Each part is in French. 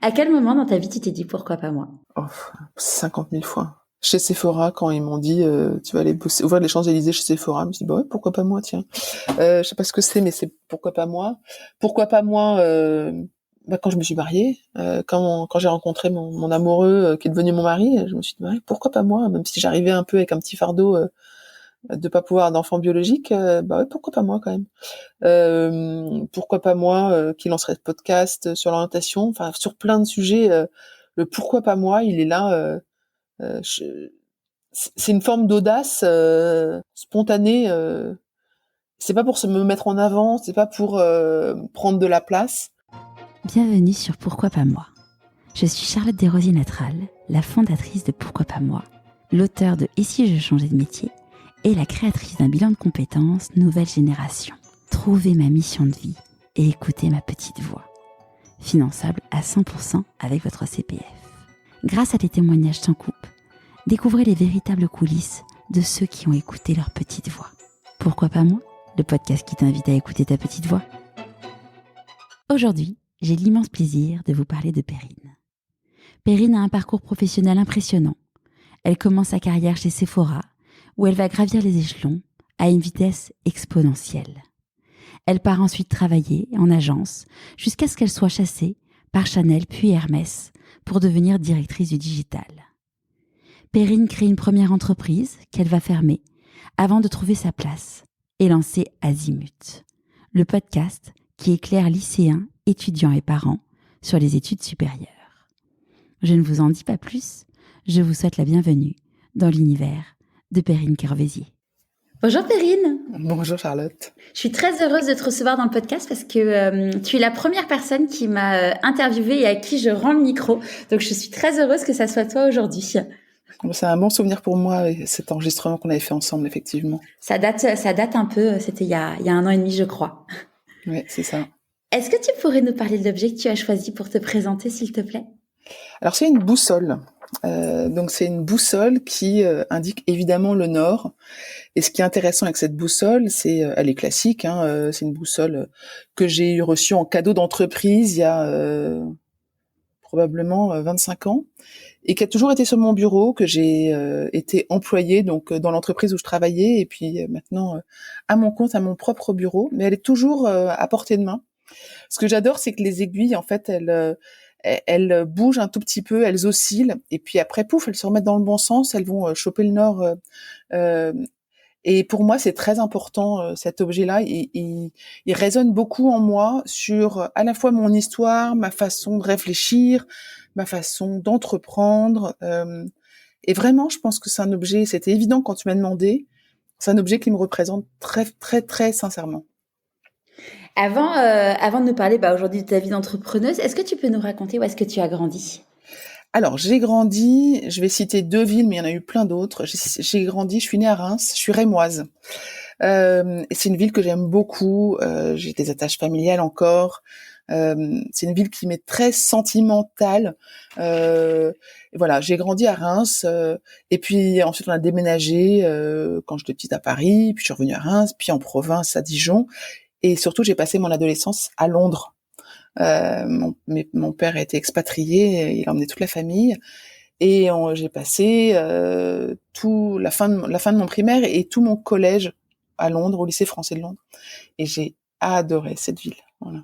À quel moment dans ta vie tu t'es dit pourquoi pas moi? Oh, 50 000 fois. Chez Sephora, quand ils m'ont dit tu vas aller bosser, ouvrir les Champs-Élysées chez Sephora, je me suis dit bah ouais, pourquoi pas moi, tiens. Je sais pas ce que c'est, mais c'est pourquoi pas moi. Pourquoi pas moi quand je me suis mariée, quand j'ai rencontré mon amoureux qui est devenu mon mari, je me suis dit ouais, pourquoi pas moi, même si j'arrivais un peu avec un petit fardeau de pas pouvoir d'enfant biologique, bah ouais, pourquoi pas moi quand même. Pourquoi pas moi qui lancerait ce podcast sur l'orientation, enfin sur plein de sujets. Le pourquoi pas moi, il est là. C'est une forme d'audace spontanée. C'est pas pour se me mettre en avant, c'est pas pour prendre de la place. Bienvenue sur Pourquoi pas moi. Je suis Charlotte Desrosiers-Natral, la fondatrice de Pourquoi pas moi, l'auteure de Et si je changeais de métier et la créatrice d'un bilan de compétences nouvelle génération. Trouvez ma mission de vie et écoutez ma petite voix. Finançable à 100% avec votre CPF. Grâce à des témoignages sans coupe, découvrez les véritables coulisses de ceux qui ont écouté leur petite voix. Pourquoi pas moi, le podcast qui t'invite à écouter ta petite voix. Aujourd'hui, j'ai l'immense plaisir de vous parler de Perrine. Perrine a un parcours professionnel impressionnant. Elle commence sa carrière chez Sephora, où elle va gravir les échelons à une vitesse exponentielle. Elle part ensuite travailler en agence jusqu'à ce qu'elle soit chassée par Chanel puis Hermès pour devenir directrice du digital. Perrine crée une première entreprise qu'elle va fermer avant de trouver sa place et lancer Azimut, le podcast qui éclaire lycéens, étudiants et parents sur les études supérieures. Je ne vous en dis pas plus, je vous souhaite la bienvenue dans l'univers de Perrine Kervésier. Bonjour Perrine. Bonjour Charlotte. Je suis très heureuse de te recevoir dans le podcast parce que tu es la première personne qui m'a interviewée et à qui je rends le micro. Donc je suis très heureuse que ça soit toi aujourd'hui. C'est un bon souvenir pour moi, cet enregistrement qu'on avait fait ensemble, effectivement. Ça date un peu, c'était il y a 1 an et demi, je crois. Oui, c'est ça. Est-ce que tu pourrais nous parler de l'objet que tu as choisi pour te présenter, s'il te plaît ? Alors, c'est une boussole. Donc, c'est une boussole qui indique évidemment le nord. Et ce qui est intéressant avec cette boussole, elle est classique. C'est une boussole que j'ai reçue en cadeau d'entreprise il y a probablement 25 ans. Et qui a toujours été sur mon bureau, que j'ai été employée donc dans l'entreprise où je travaillais et puis maintenant à mon compte, à mon propre bureau, mais elle est toujours à portée de main. Ce que j'adore, c'est que les aiguilles, en fait, elles bougent un tout petit peu, elles oscillent et puis après, pouf, elles se remettent dans le bon sens, elles vont choper le nord. Et pour moi, c'est très important cet objet-là. Il résonne beaucoup en moi sur à la fois mon histoire, ma façon de réfléchir, ma façon d'entreprendre. Et vraiment, je pense que c'est un objet, c'était évident quand tu m'as demandé, c'est un objet qui me représente très, très, très sincèrement. Avant de nous parler aujourd'hui de ta vie d'entrepreneuse, est-ce que tu peux nous raconter où est-ce que tu as grandi ? Alors, j'ai grandi, je vais citer 2 villes, mais il y en a eu plein d'autres. J'ai grandi, je suis née à Reims, je suis rémoise. C'est une ville que j'aime beaucoup, j'ai des attaches familiales encore. C'est une ville qui m'est très sentimentale. Voilà, j'ai grandi à Reims, et puis ensuite on a déménagé quand j'étais petite à Paris, puis je suis revenue à Reims, puis en province à Dijon, et surtout j'ai passé mon adolescence à Londres. Mon père a été expatrié, il a emmené toute la famille, et j'ai passé la fin de mon primaire et tout mon collège à Londres, au lycée français de Londres, et j'ai adoré cette ville. Voilà.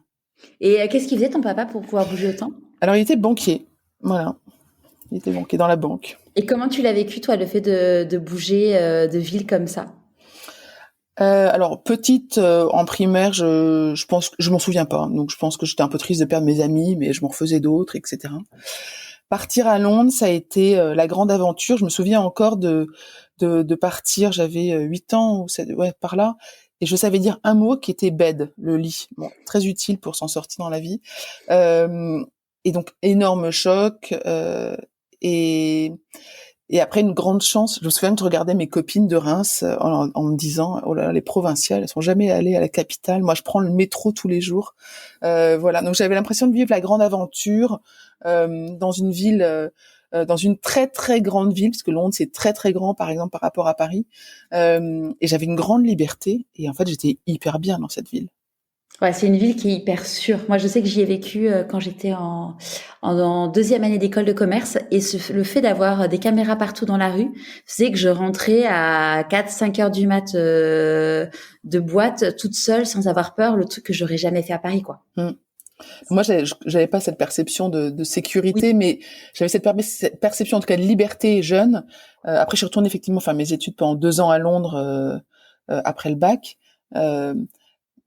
Et qu'est-ce qu'il faisait ton papa pour pouvoir bouger autant ? Alors il était banquier, voilà. Il était banquier dans la banque. Et comment tu l'as vécu, toi, le fait de bouger de ville comme ça ? Alors petite en primaire, je pense que je m'en souviens pas, donc je pense que j'étais un peu triste de perdre mes amis, mais je m'en refaisais d'autres, etc. Partir à Londres, ça a été la grande aventure. Je me souviens encore de partir, j'avais 8 ans ou 7, ouais, par là, et je savais dire un mot qui était bed, le lit. Bon, très utile pour s'en sortir dans la vie. Et donc énorme choc et après une grande chance. Je me souviens que je regardais mes copines de Reims en me disant oh là là, les provinciales, elles sont jamais allées à la capitale. Moi, je prends le métro tous les jours. Voilà, donc j'avais l'impression de vivre la grande aventure dans une ville. Dans une très très grande ville, parce que Londres c'est très très grand par exemple par rapport à Paris, et j'avais une grande liberté et en fait j'étais hyper bien dans cette ville. Ouais, c'est une ville qui est hyper sûre. Moi, je sais que j'y ai vécu quand j'étais en deuxième année d'école de commerce et le fait d'avoir des caméras partout dans la rue faisait que je rentrais à 4, 5 heures du mat de boîte toute seule sans avoir peur, le truc que j'aurais jamais fait à Paris, quoi. Mmh. Moi, j'avais pas cette perception de Oui. sécurité, mais j'avais cette perception, en tout cas, de liberté jeune. Après, je suis retournée effectivement faire mes études pendant 2 ans à Londres après le bac. Euh,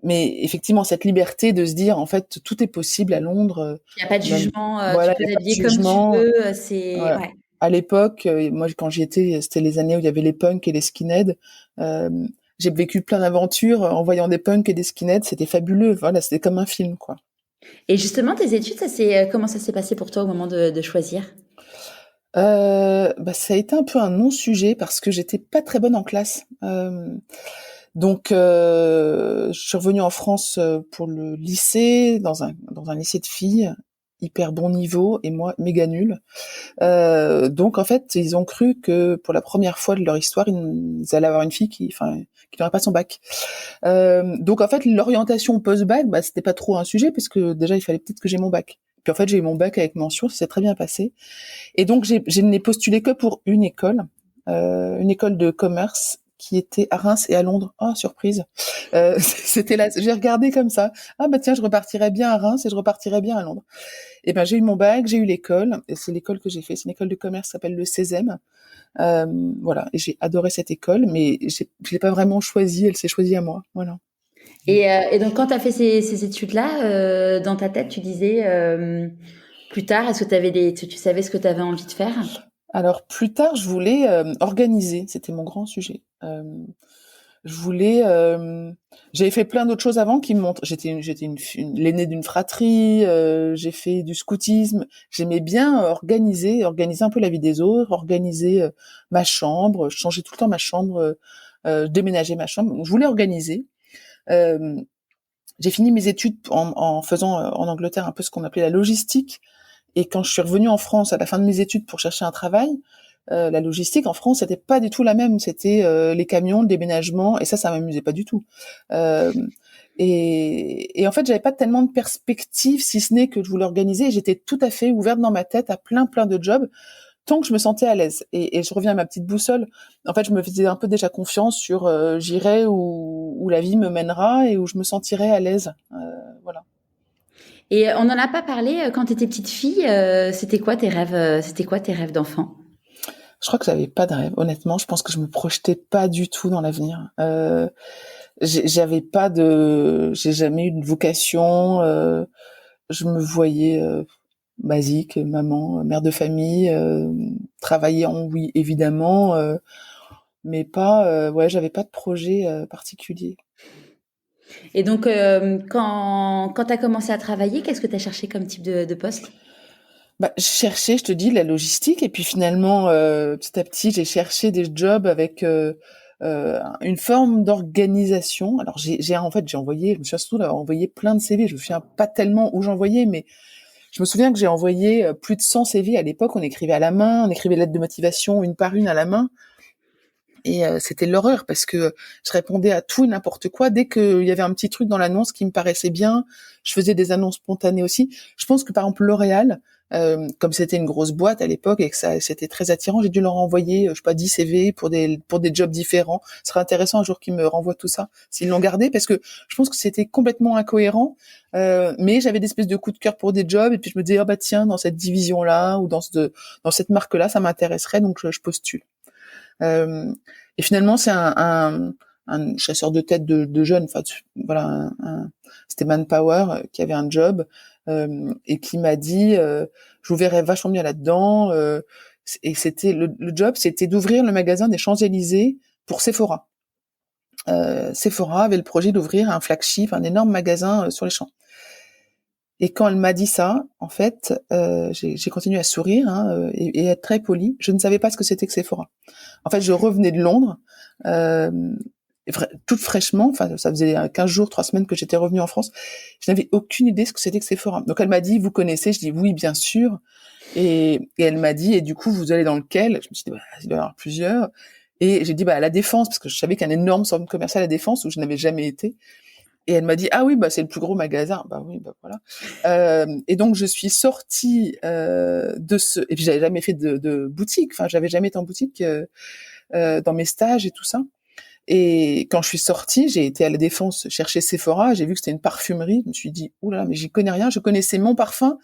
mais effectivement, cette liberté de se dire, en fait, tout est possible à Londres. Il n'y a pas de Même, jugement, tu voilà, il peux n'y a pas de t'habiller comme tu jugement. veux, c'est Voilà. ouais. À l'époque, moi, quand j'y étais, c'était les années où il y avait les punks et les skinheads. Euh, j'ai vécu plein d'aventures en voyant des punks et des skinheads. C'était fabuleux. Voilà, c'était comme un film, quoi. Et justement, tes études, comment ça s'est passé pour toi au moment de choisir? Bah, ça a été un peu un non-sujet parce que j'étais pas très bonne en classe. Donc, je suis revenue en France pour le lycée, dans un lycée de filles, hyper bon niveau, et moi, méga nulle. Donc, en fait, ils ont cru que pour la première fois de leur histoire, ils allaient avoir une fille qui n'aurait pas son bac. Donc, en fait, l'orientation post-bac, bah, c'était pas trop un sujet, parce que déjà, il fallait peut-être que j'ai mon bac. Puis en fait, j'ai eu mon bac avec mention, ça s'est très bien passé. Et donc, je n'ai postulé que pour une école de commerce qui était à Reims et à Londres. Oh, surprise. C'était là, j'ai regardé comme ça. Ah bah tiens, je repartirais bien à Reims et je repartirais bien à Londres. Et ben j'ai eu mon bac, j'ai eu l'école, et c'est l'école que j'ai fait. C'est une école de commerce qui s'appelle le CESEM. Voilà, et j'ai adoré cette école, mais je l'ai pas vraiment choisie, elle s'est choisie à moi. Voilà. Et donc, quand tu as fait ces études-là, dans ta tête, tu disais plus tard, est-ce que tu savais ce que tu avais envie de faire? Alors plus tard, je voulais organiser. C'était mon grand sujet. Je voulais. J'avais fait plein d'autres choses avant qui me montrent. L'aînée d'une fratrie. J'ai fait du scoutisme. J'aimais bien organiser un peu la vie des autres, organiser ma chambre. Je changeais tout le temps ma chambre, déménager ma chambre. Donc, je voulais organiser. Euh, j'ai fini mes études en faisant en Angleterre un peu ce qu'on appelait la logistique. Et quand je suis revenue en France à la fin de mes études pour chercher un travail, la logistique en France, c'était pas du tout la même. C'était les camions, le déménagement, et ça m'amusait pas du tout. Euh, et en fait, j'avais pas tellement de perspectives, si ce n'est que je voulais organiser. J'étais tout à fait ouverte dans ma tête à plein de jobs, tant que je me sentais à l'aise. Et je reviens à ma petite boussole. En fait, je me faisais un peu déjà confiance sur j'irai où la vie me mènera et où je me sentirai à l'aise. Voilà. Et on n'en a pas parlé quand tu étais petite fille. C'était quoi tes rêves d'enfant? Je crois que j'avais pas de rêve. Honnêtement, je pense que je me projetais pas du tout dans l'avenir. J'ai jamais eu de vocation. Je me voyais basique, maman, mère de famille, travaillant, oui, évidemment, mais pas. Ouais, j'avais pas de projet particulier. Et donc, quand tu as commencé à travailler, qu'est-ce que tu as cherché comme type de poste? Bah, je cherchais, je te dis, la logistique, et puis finalement, petit à petit, j'ai cherché des jobs avec une forme d'organisation. Alors, en fait, je me souviens surtout d'avoir envoyé plein de CV. Je me souviens pas tellement où j'envoyais, mais je me souviens que j'ai envoyé plus de 100 CV à l'époque. On écrivait à la main, on écrivait lettres de motivation une par une à la main. Et c'était l'horreur parce que je répondais à tout et n'importe quoi. Dès qu'il y avait un petit truc dans l'annonce qui me paraissait bien, je faisais des annonces spontanées aussi. Je pense que par exemple L'Oréal, comme c'était une grosse boîte à l'époque et que ça c'était très attirant, j'ai dû leur envoyer, je sais pas, 10 CV pour des jobs différents. Ce serait intéressant un jour qu'ils me renvoient tout ça, s'ils l'ont gardé, parce que je pense que c'était complètement incohérent. Mais j'avais des espèces de coups de cœur pour des jobs et puis je me disais, oh bah tiens, dans cette division-là ou dans cette marque-là, ça m'intéresserait, donc je postule. Euh, et finalement, c'est un chasseur de tête de jeunes, enfin voilà, c'était Manpower qui avait un job et qui m'a dit, je vous verrais vachement bien là-dedans. Et c'était le job, c'était d'ouvrir le magasin des Champs-Élysées pour Sephora. Sephora avait le projet d'ouvrir un flagship, un énorme magasin sur les Champs. Et quand elle m'a dit ça, en fait, j'ai continué à sourire et être très polie. Je ne savais pas ce que c'était que Sephora. En fait, je revenais de Londres, euh, toute fraîchement. Enfin, ça faisait 15 jours, 3 semaines que j'étais revenue en France. Je n'avais aucune idée ce que c'était que Sephora. Donc elle m'a dit, vous connaissez? Je dis oui, bien sûr. Et elle m'a dit, et du coup, vous allez dans lequel? Je me suis dit, bah, il doit y en avoir plusieurs. Et j'ai dit, bah, à la Défense, parce que je savais qu'il y a un énorme centre commercial à la Défense où je n'avais jamais été. Et elle m'a dit ah oui bah c'est le plus gros magasin. Bah oui bah voilà. Et donc je suis sortie de ce et puis j'avais jamais fait de boutique. Enfin j'avais jamais été en boutique dans mes stages et tout ça. Et quand je suis sortie, j'ai été à la Défense chercher Sephora. J'ai vu que c'était une parfumerie. Je me suis dit oula mais j'y connais rien. Je connaissais mon parfum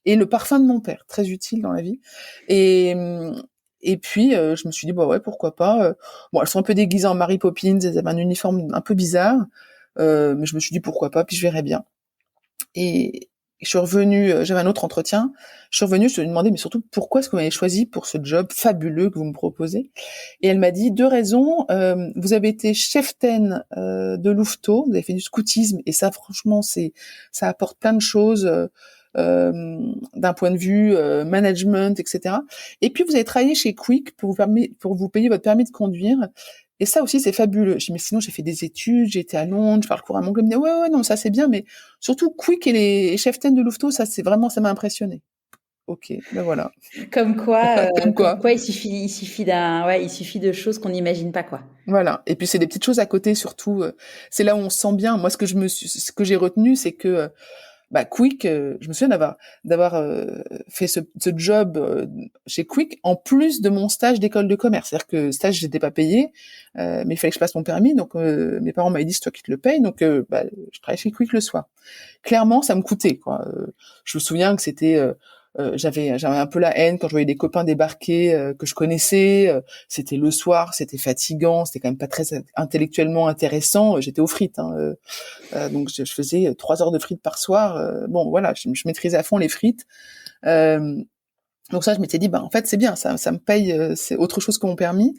et le parfum de mon père, très utile dans la vie. Et et puis je me suis dit bah ouais pourquoi pas. Bon elles sont un peu déguisées en Mary Poppins. Elles avaient un uniforme un peu bizarre. Mais je me suis dit pourquoi pas, puis je verrai bien. Et je suis revenue, j'avais un autre entretien. Je suis revenue, je lui ai demandé, mais surtout pourquoi est-ce que vous m'avez choisi pour ce job fabuleux que vous me proposez. Et elle m'a dit deux raisons. Vous avez été cheftaine de Louveteau, vous avez fait du scoutisme, et ça, franchement, ça apporte plein de choses. D'un point de vue management, etc. Et puis vous avez travaillé chez Quick pour vous payer votre permis de conduire. Et ça aussi, c'est fabuleux. Je dis, mais sinon, j'ai fait des études, j'ai été à Londres, je parle couramment anglais. Elle me dit, ouais, non, ça c'est bien, mais surtout Quick et les cheftaines de Louveteau, ça ça m'a impressionné. Ok, ben voilà. Comme Comme quoi. quoi, il suffit de choses qu'on n'imagine pas, quoi. Voilà. Et puis c'est des petites choses à côté, surtout. C'est là où on se sent bien. Moi, ce que j'ai retenu, c'est que bah Quick, je me souviens d'avoir fait ce job chez Quick en plus de mon stage d'école de commerce. C'est-à-dire que stage j'étais pas payé, mais il fallait que je passe mon permis. Donc mes parents m'avaient dit c'est toi qui te le payes. Donc bah, je travaillais chez Quick le soir. Clairement, ça me coûtait quoi. Je me souviens que c'était j'avais un peu la haine quand je voyais des copains débarquer que je connaissais. C'était le soir, c'était fatigant, c'était quand même pas très intellectuellement intéressant. J'étais aux frites. Hein, donc je faisais 3 heures de frites par soir. Bon voilà, je maîtrisais à fond les frites. Euh, donc ça, je m'étais dit, bah en fait c'est bien, ça me paye, c'est autre chose que mon permis.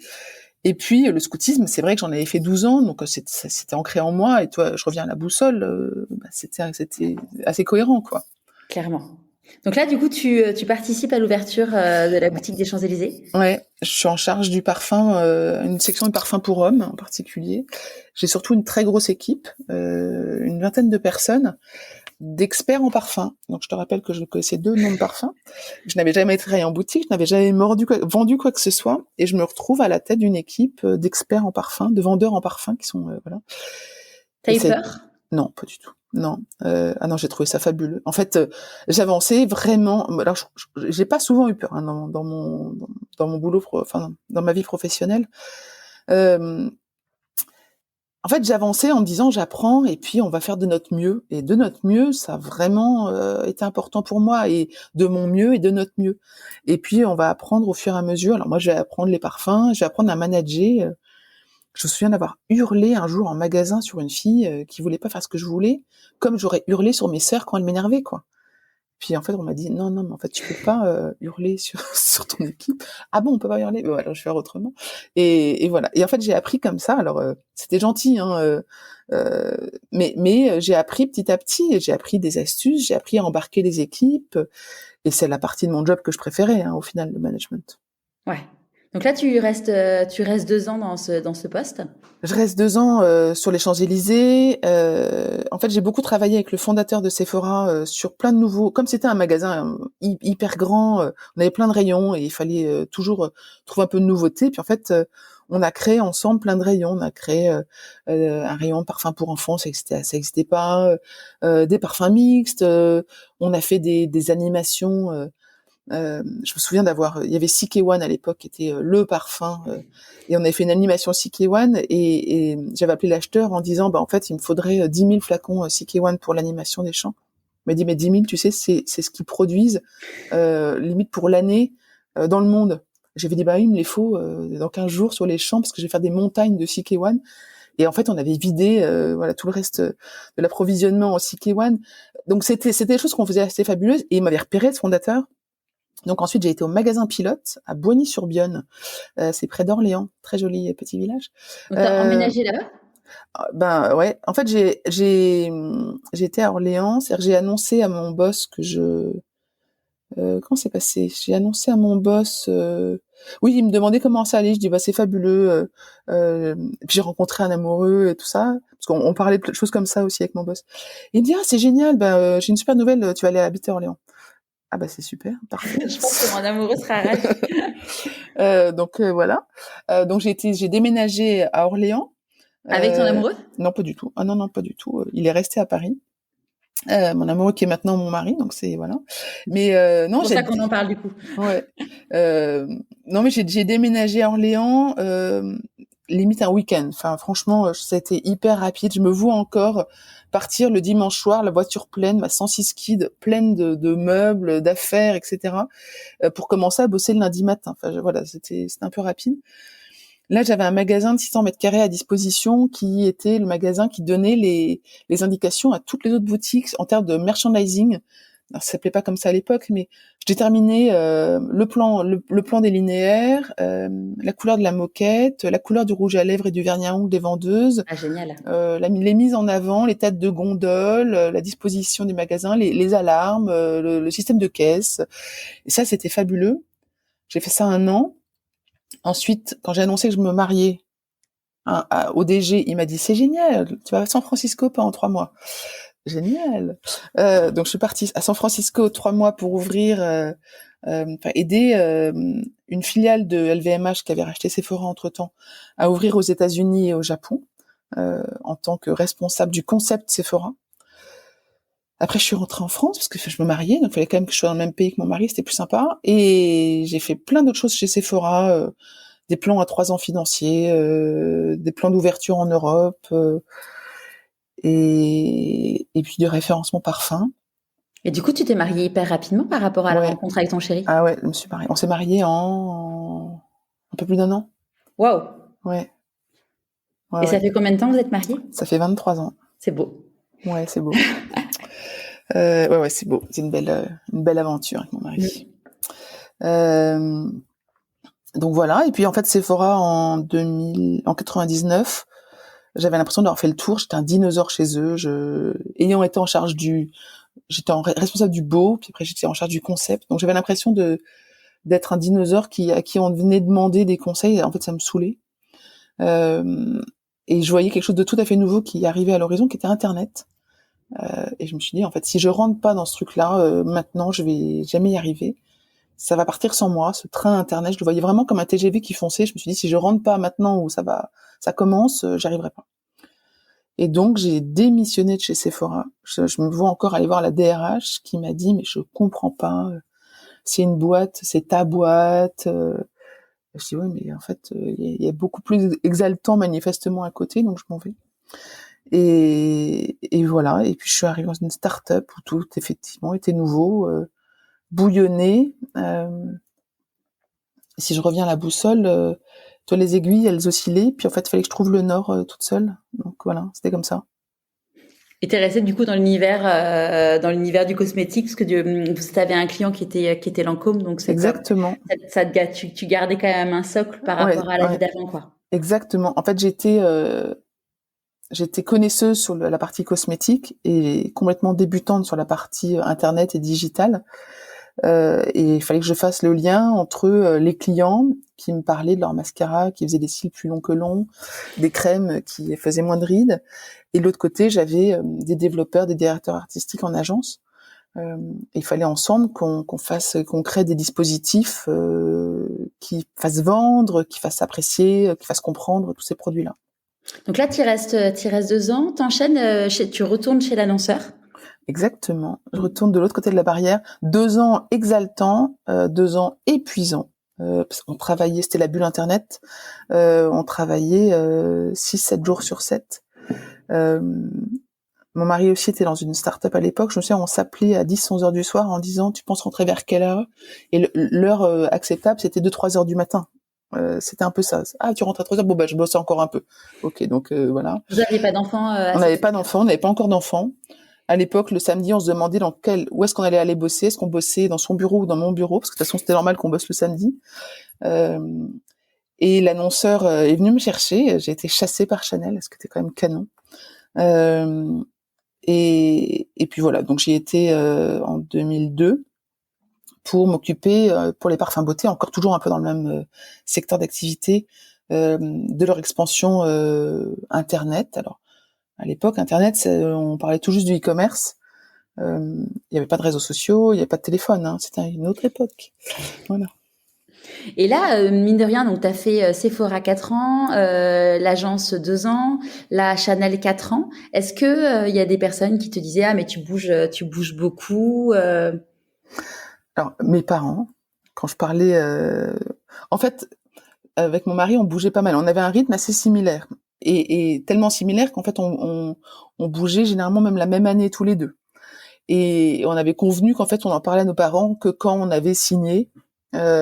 Et puis le scoutisme, c'est vrai que j'en avais fait 12 ans, donc c'était ancré en moi. Et toi, je reviens à la boussole, bah, c'était assez cohérent quoi. Clairement. Donc là, du coup, tu participes à l'ouverture de la boutique des Champs-Élysées. Ouais, je suis en charge du parfum, une section de parfum pour hommes en particulier. J'ai surtout une très grosse équipe, une vingtaine de personnes, d'experts en parfum. Donc je te rappelle que je connaissais 2 noms de parfums. Je n'avais jamais travaillé en boutique, je n'avais jamais vendu quoi que ce soit, et je me retrouve à la tête d'une équipe d'experts en parfum, de vendeurs en parfum qui sont voilà. T'as Et eu c'est peur? non, pas du tout. Non, ah non, j'ai trouvé ça fabuleux. En fait, j'avançais vraiment. Alors, j'ai pas souvent eu peur hein, dans mon boulot, enfin dans ma vie professionnelle. Euh, En fait, j'avançais en me disant j'apprends et puis on va faire de notre mieux. Et de notre mieux, ça a vraiment été important pour moi et de mon mieux et de notre mieux. Et puis on va apprendre au fur et à mesure. Alors moi, je vais apprendre les parfums, je vais apprendre à manager. Je me souviens d'avoir hurlé un jour en magasin sur une fille qui voulait pas faire ce que je voulais, comme j'aurais hurlé sur mes sœurs quand elles m'énervaient, quoi. Puis en fait, on m'a dit non, mais en fait, tu peux pas hurler sur sur ton équipe. Ah bon, on peut pas hurler. Bon, alors je vais faire autrement. Et voilà. Et en fait, j'ai appris comme ça. Alors c'était gentil, hein, mais j'ai appris petit à petit. J'ai appris des astuces. J'ai appris à embarquer les équipes. Et c'est la partie de mon job que je préférais, hein, au final, le management. Ouais. Donc là, tu restes 2 ans dans ce poste. Je reste 2 ans sur les Champs-Élysées. En fait, j'ai beaucoup travaillé avec le fondateur de Sephora sur plein de nouveaux. Comme c'était un magasin hyper grand, on avait plein de rayons et il fallait toujours trouver un peu de nouveauté. Puis en fait, on a créé ensemble plein de rayons. On a créé un rayon de parfums pour enfants, ça existait pas. Des parfums mixtes. On a fait des animations. Je me souviens il y avait CK One à l'époque, qui était le parfum, et on avait fait une animation CK One, et j'avais appelé l'acheteur en disant, bah en fait, il me faudrait 10 000 flacons CK One pour l'animation des champs. Il m'a dit, mais 10 000, tu sais, c'est ce qu'ils produisent, limite pour l'année, dans le monde. J'avais dit, bah oui, il me les faut dans 15 jours sur les champs, parce que je vais faire des montagnes de CK One. Et en fait, on avait vidé voilà tout le reste de l'approvisionnement en CK One. Donc c'était des choses qu'on faisait assez fabuleuses, et il m'avait repéré, ce fondateur. Donc ensuite, j'ai été au magasin Pilote à Boigny-sur-Biosne. C'est près d'Orléans, très joli petit village. Donc t'as Euh, emménagé là-bas? ben ouais, en fait, j'ai été à Orléans, c'est-à-dire que j'ai annoncé à mon boss que comment c'est passé? J'ai annoncé à mon boss. Oui, il me demandait comment ça allait. Je dis bah c'est fabuleux. Puis j'ai rencontré un amoureux et tout ça, parce qu'on parlait de choses comme ça aussi avec mon boss. Il me dit ah c'est génial, j'ai une super nouvelle. Tu vas aller habiter à Orléans. Ah bah c'est super, parfait. Je pense que mon amoureux sera ravi. Donc voilà. Donc j'ai déménagé à Orléans. Avec ton amoureux? Non, pas du tout. Ah non, non, pas du tout. Il est resté à Paris. Mon amoureux qui est maintenant mon mari, donc c'est voilà. Mais C'est non, pour ça qu'on en parle du coup. ouais. Non, mais j'ai déménagé à Orléans, limite un week-end. Enfin, franchement, ça a été hyper rapide. Je me vois encore partir le dimanche soir, la voiture pleine, ma 106 Kid pleine de meubles, d'affaires, etc. Pour commencer à bosser le lundi matin. Enfin, voilà, c'était un peu rapide. Là, j'avais un magasin de 600 mètres carrés à disposition qui était le magasin qui donnait les indications à toutes les autres boutiques en termes de merchandising. Alors, ça s'appelait pas comme ça à l'époque, mais je déterminais le plan des linéaires, la couleur de la moquette, la couleur du rouge à lèvres et du vernis à ongles des vendeuses, Ah, génial. les mises en avant, les têtes de gondole, la disposition des magasins, les alarmes, le système de caisse. Et ça, c'était fabuleux. J'ai fait ça 1 an. Ensuite, quand j'ai annoncé que je me mariais au DG, il m'a dit c'est génial, tu vas à San Francisco pendant 3 mois. Génial. Donc je suis partie à San Francisco 3 mois pour ouvrir, aider une filiale de LVMH qui avait racheté Sephora entre-temps à ouvrir aux États-Unis et au Japon en tant que responsable du concept Sephora. Après, je suis rentrée en France parce que je me mariais, donc il fallait quand même que je sois dans le même pays que mon mari, c'était plus sympa. Et j'ai fait plein d'autres choses chez Sephora, des plans à 3 ans financiers, des plans d'ouverture en Europe, et puis du référencement parfum. Et du coup, tu t'es mariée hyper rapidement par rapport à la Ouais. rencontre avec ton chéri? Ah ouais, je me suis mariée. On s'est mariés en un peu plus d'1 an. Waouh! Ouais. Ouais, Et ça ouais. fait combien de temps que vous êtes mariés? Ça fait 23 ans. C'est beau. Ouais, c'est beau. Ouais, c'est beau. C'est une belle aventure avec mon mari. Donc voilà. Et puis en fait, Sephora en 99, j'avais l'impression d'avoir fait le tour. J'étais un dinosaure chez eux. Ayant été en charge j'étais responsable du beau, puis après j'étais en charge du concept. Donc j'avais l'impression d'être un dinosaure à qui on venait demander des conseils. En fait, ça me saoulait. Et je voyais quelque chose de tout à fait nouveau qui arrivait à l'horizon, qui était Internet. Et je me suis dit, en fait, si je rentre pas dans ce truc-là, maintenant, je vais jamais y arriver. Ça va partir sans moi, ce train Internet. Je le voyais vraiment comme un TGV qui fonçait. Je me suis dit, si je rentre pas maintenant où ça commence, j'y arriverai pas. Et donc, j'ai démissionné de chez Sephora. Je me vois encore aller voir la DRH qui m'a dit, mais je comprends pas. C'est une boîte, c'est ta boîte. Je dis, oui, mais en fait, il y a beaucoup plus exaltant manifestement à côté, donc je m'en vais. Et voilà. Et puis, je suis arrivée dans une start-up où tout, effectivement, était nouveau, bouillonné. Si je reviens à la boussole, toi, les aiguilles, elles oscillaient. Puis, en fait, il fallait que je trouve le nord toute seule. Donc, voilà, c'était comme ça. Et t'es restée du coup dans l'univers du cosmétique parce que tu avais un client qui était Lancôme, donc c'est top. Exactement. Tu gardais quand même un socle par Ouais, rapport à la vie ouais. d'avant, quoi. Exactement. En fait, j'étais connaisseuse sur la partie cosmétique et complètement débutante sur la partie internet et digitale. Et il fallait que je fasse le lien entre les clients qui me parlaient de leur mascara, qui faisaient des cils plus longs que longs, des crèmes qui faisaient moins de rides. Et de l'autre côté, j'avais des développeurs, des directeurs artistiques en agence. Il fallait ensemble qu'on crée des dispositifs qui fassent vendre, qui fassent apprécier, qui fassent comprendre tous ces produits-là. Donc là, tu restes 2 ans, t'enchaînes, tu retournes chez l'annonceur. Exactement. Je retourne de l'autre côté de la barrière. 2 ans exaltants, 2 ans épuisants. Parce qu'on travaillait, c'était la bulle Internet. On travaillait 6-7 jours sur 7. Mon mari aussi était dans une start-up à l'époque. Je me souviens, on s'appelait à 10-11 heures du soir en disant, tu penses rentrer vers quelle heure? Et l'heure acceptable, c'était 2-3 heures du matin. C'était un peu ça. Ah, tu rentres à 3 heures? Bon, bah, je bossais encore un peu. Ok, donc voilà. Vous n'aviez pas d'enfants On n'avait pas d'enfants, on n'avait pas encore d'enfants. À l'époque, le samedi, on se demandait où est-ce qu'on allait aller bosser. Est-ce qu'on bossait dans son bureau ou dans mon bureau? Parce que de toute façon, c'était normal qu'on bosse le samedi. Et l'annonceur est venu me chercher. J'ai été chassée par Chanel, ce qui était quand même canon. Et puis voilà, donc j'y étais en 2002 pour m'occuper pour les parfums beauté, encore toujours un peu dans le même secteur d'activité, de leur expansion Internet. Alors, à l'époque, Internet, on parlait tout juste du e-commerce. Il n'y avait pas de réseaux sociaux, il n'y avait pas de téléphone. C'était une autre époque. Voilà. Et là, mine de rien, donc tu as fait Sephora 4 ans, l'agence 2 ans, la Chanel 4 ans. Est-ce que il y a des personnes qui te disaient ah mais tu bouges beaucoup Alors, mes parents, quand je parlais, en fait, avec mon mari, on bougeait pas mal. On avait un rythme assez similaire et tellement similaire qu'en fait, on bougeait généralement même la même année tous les deux. Et on avait convenu qu'en fait, on en parlait à nos parents que quand on avait signé,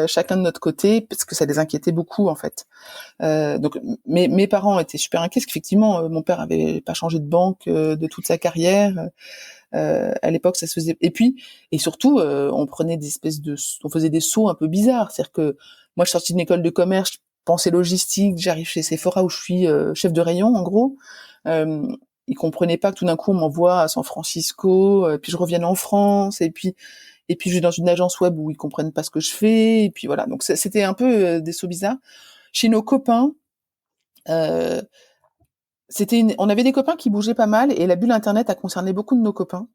chacun de notre côté, parce que ça les inquiétait beaucoup en fait. Donc mes parents étaient super inquiets parce qu'effectivement, mon père avait pas changé de banque de toute sa carrière. À l'époque, ça se faisait. Et puis, et surtout, on prenait on faisait des sauts un peu bizarres. C'est-à-dire que moi, je suis sortie d'une école de commerce, je pensais logistique, j'arrive chez Sephora où je suis chef de rayon, en gros. Euh, ils comprenaient pas que tout d'un coup on m'envoie à San Francisco, puis je revienne en France, et puis je vais dans une agence web où ils comprennent pas ce que je fais, et puis voilà. Donc c'était un peu des sauts bizarres. Chez nos copains, euh, on avait des copains qui bougeaient pas mal, et la bulle internet a concerné beaucoup de nos copains.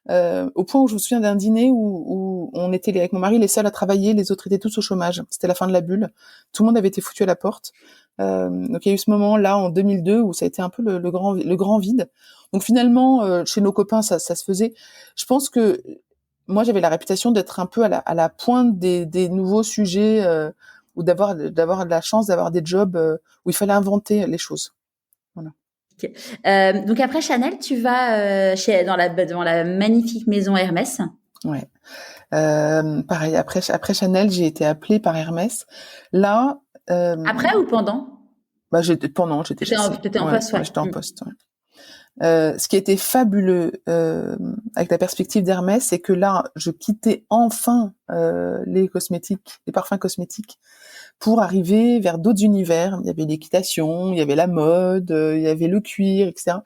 Au point où je me souviens d'un dîner où on était avec mon mari les seuls à travailler, les autres étaient tous au chômage. C'était la fin de la bulle. Tout le monde avait été foutu à la porte. Donc il y a eu ce moment-là en 2002 où ça a été un peu le grand vide. Donc finalement, chez nos copains, ça se faisait. Je pense que moi, j'avais la réputation d'être un peu à la pointe des nouveaux sujets ou d'avoir de la chance d'avoir des jobs où il fallait inventer les choses. Voilà. Ok. Donc après Chanel, tu vas dans la magnifique maison Hermès. Ouais. Pareil, après Chanel, j'ai été appelée par Hermès. Là, Après ou pendant? bah, j'étais laissée. T'étais en Ouais, poste, ouais, ouais. j'étais en poste. Ouais. Ce qui était fabuleux avec la perspective d'Hermès, c'est que là, je quittais enfin les cosmétiques, les parfums cosmétiques, pour arriver vers d'autres univers. Il y avait l'équitation, il y avait la mode, il y avait le cuir, etc.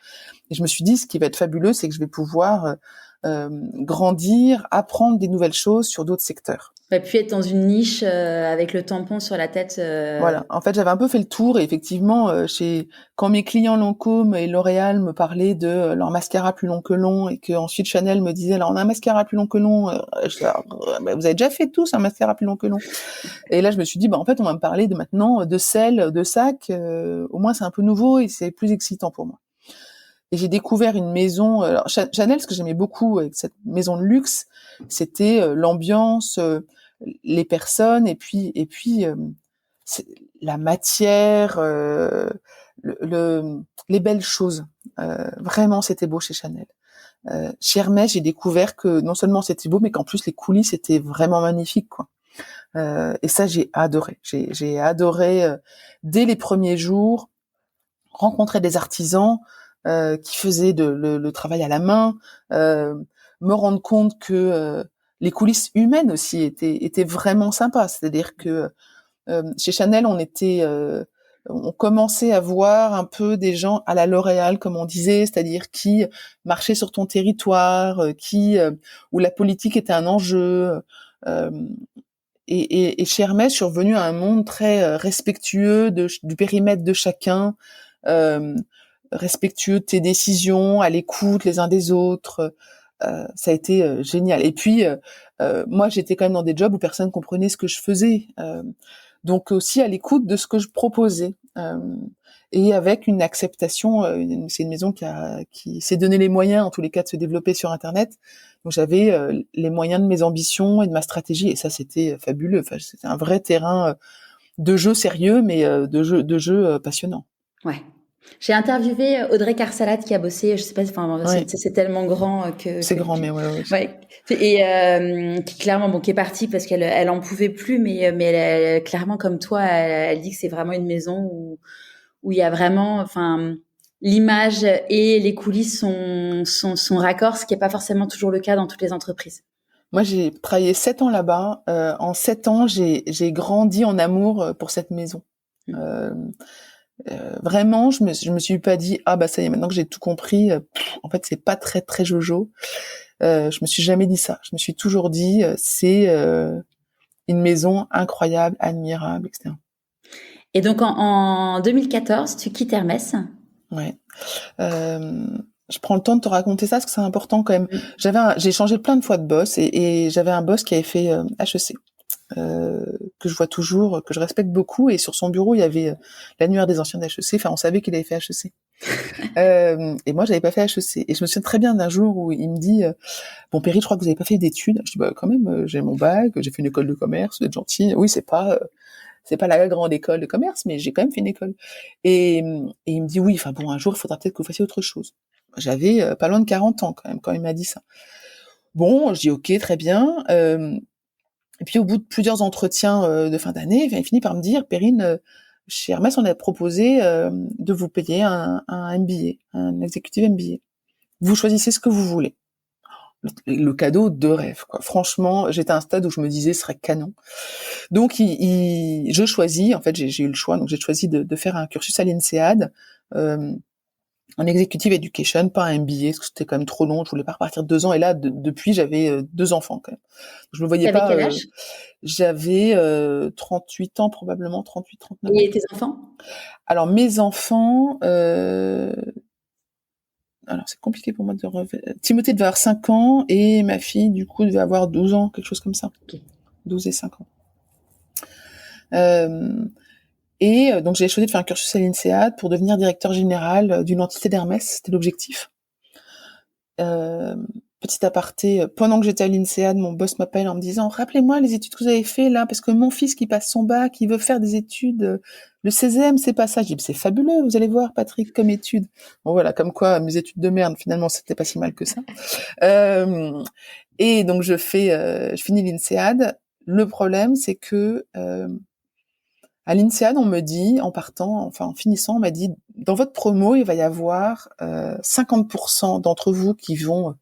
Et je me suis dit, ce qui va être fabuleux, c'est que je vais pouvoir grandir, apprendre des nouvelles choses sur d'autres secteurs. T'aurais pu être dans une niche avec le tampon sur la tête. Voilà. En fait, j'avais un peu fait le tour et effectivement, quand mes clients Lancôme et L'Oréal me parlaient de leur mascara plus long que long et que ensuite Chanel me disait, alors on a un mascara plus long que long, bah, vous avez déjà fait tous un mascara plus long que long. Et là, je me suis dit, bah en fait, on va me parler de maintenant de sel, de sac. Au moins, c'est un peu nouveau et c'est plus excitant pour moi. Et j'ai découvert une maison. Alors, Chanel, ce que j'aimais beaucoup avec cette maison de luxe, c'était l'ambiance, les personnes, et puis la matière, les belles choses. Vraiment, c'était beau chez Chanel. Chez Hermès, j'ai découvert que non seulement c'était beau, mais qu'en plus les coulisses étaient vraiment magnifiques, quoi. Et ça, j'ai adoré. J'ai adoré dès les premiers jours rencontrer des artisans qui faisaient le travail à la main, euh, me rendre compte que les coulisses humaines aussi étaient vraiment sympas. C'est-à-dire que chez Chanel, on commençait à voir un peu des gens à la L'Oréal, comme on disait, c'est-à-dire qui marchaient sur ton territoire, où la politique était un enjeu. Euh, et chez Hermès, je suis revenue à un monde très respectueux du périmètre de chacun, euh, respectueux de tes décisions, à l'écoute les uns des autres. Ça a été génial. Et puis, moi, j'étais quand même dans des jobs où personne comprenait ce que je faisais. Donc aussi à l'écoute de ce que je proposais. Et avec une acceptation, c'est une maison qui s'est donné les moyens, en tous les cas, de se développer sur Internet. Donc j'avais les moyens de mes ambitions et de ma stratégie, et ça c'était fabuleux. Enfin, c'était un vrai terrain de jeu sérieux, mais de jeu passionnant. Ouais. J'ai interviewé Audrey Carsalade qui a bossé, je sais pas, enfin, Ouais, c'est tellement grand c'est grand, mais ouais, ouais. ouais. Et qui clairement, bon, qui est partie parce elle en pouvait plus, mais clairement comme toi, elle dit que c'est vraiment une maison où il y a vraiment, enfin, l'image et les coulisses sont raccords, ce qui est pas forcément toujours le cas dans toutes les entreprises. Moi, j'ai travaillé 7 ans là-bas. En 7 ans, j'ai grandi en amour pour cette maison. Mm. Euh, Vraiment, je me suis pas dit ah bah ça y est maintenant que j'ai tout compris. En fait, c'est pas très très jojo. Je me suis jamais dit ça. Je me suis toujours dit c'est une maison incroyable, admirable, etc. Et donc en 2014, tu quittes Hermès. Ouais. Euh, je prends le temps de te raconter ça parce que c'est important quand même. Mm. J'ai changé plein de fois de boss et j'avais un boss qui avait fait HEC. que je vois toujours, que je respecte beaucoup. Et sur son bureau, il y avait l'annuaire des anciens d'HEC. Enfin, on savait qu'il avait fait HEC. Et moi, j'avais pas fait HEC. Et je me souviens très bien d'un jour où il me dit bon, Perry, je crois que vous avez pas fait d'études. Je dis bah quand même, j'ai mon bac, j'ai fait une école de commerce. Vous êtes gentil. Oui, c'est pas la grande école de commerce, mais j'ai quand même fait une école. Et il me dit oui. Enfin bon, un jour, il faudra peut-être que vous fassiez autre chose. J'avais pas loin de 40 ans quand même quand il m'a dit ça. Bon, je dis ok, très bien. Et puis au bout de plusieurs entretiens de fin d'année, il finit par me dire, Perrine, chez Hermès, on a proposé de vous payer un MBA, un executive MBA. Vous choisissez ce que vous voulez. Le cadeau de rêve, quoi. Franchement, j'étais à un stade où je me disais, ce serait canon. Donc, je choisis, en fait, j'ai eu le choix, donc j'ai choisi de faire un cursus à l'INSEAD, en executive education, pas un MBA, parce que c'était quand même trop long, je voulais pas repartir 2 ans, et là, depuis, j'avais 2 enfants, quand même. Je me voyais T'avais pas, quel âge? j'avais 38 ans, probablement, 38, 39 ans. Et tes enfants? Alors, mes enfants, alors c'est compliqué pour moi de Timothée devait avoir 5 ans, et ma fille, du coup, devait avoir 12 ans, quelque chose comme ça. Okay. 12 et 5 ans. Donc j'ai choisi de faire un cursus à l'INSEAD pour devenir directeur général d'une entité d'Hermès, c'était l'objectif. Petit aparté, pendant que j'étais à l'INSEAD, mon boss m'appelle en me disant rappelez-moi les études que vous avez fait là, parce que mon fils qui passe son bac, il veut faire des études, le 16e, c'est pas ça. Je dis c'est fabuleux, vous allez voir Patrick comme études. Bon voilà, comme quoi mes études de merde finalement c'était pas si mal que ça. Et donc je finis l'INSEAD. Le problème c'est que à l'INSEAD, on me dit, en finissant, on m'a dit, dans votre promo, il va y avoir 50% d'entre vous qui vont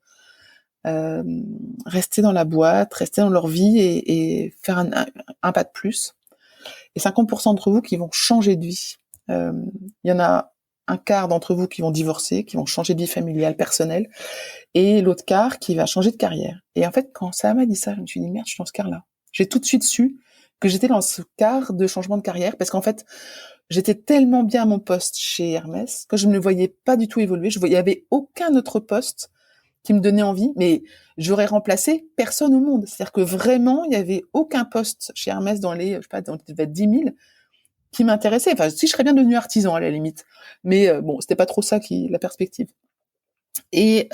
rester dans la boîte, rester dans leur vie et faire un pas de plus. Et 50% d'entre vous qui vont changer de vie. Il y en a un quart d'entre vous qui vont divorcer, qui vont changer de vie familiale, personnelle, et l'autre quart qui va changer de carrière. Et en fait, quand ça m'a dit ça, je me suis dit, merde, je suis dans ce quart-là. J'ai tout de suite su que j'étais dans ce quart de changement de carrière, parce qu'en fait, j'étais tellement bien à mon poste chez Hermès que je ne me voyais pas du tout évoluer. Il n'y avait aucun autre poste qui me donnait envie, mais j'aurais remplacé personne au monde. C'est-à-dire que vraiment, il n'y avait aucun poste chez Hermès dans les, je sais pas, dans peut-être 10 000 qui m'intéressait. Enfin, si je serais bien devenu artisan à la limite. Mais bon, c'était pas trop ça la perspective. Et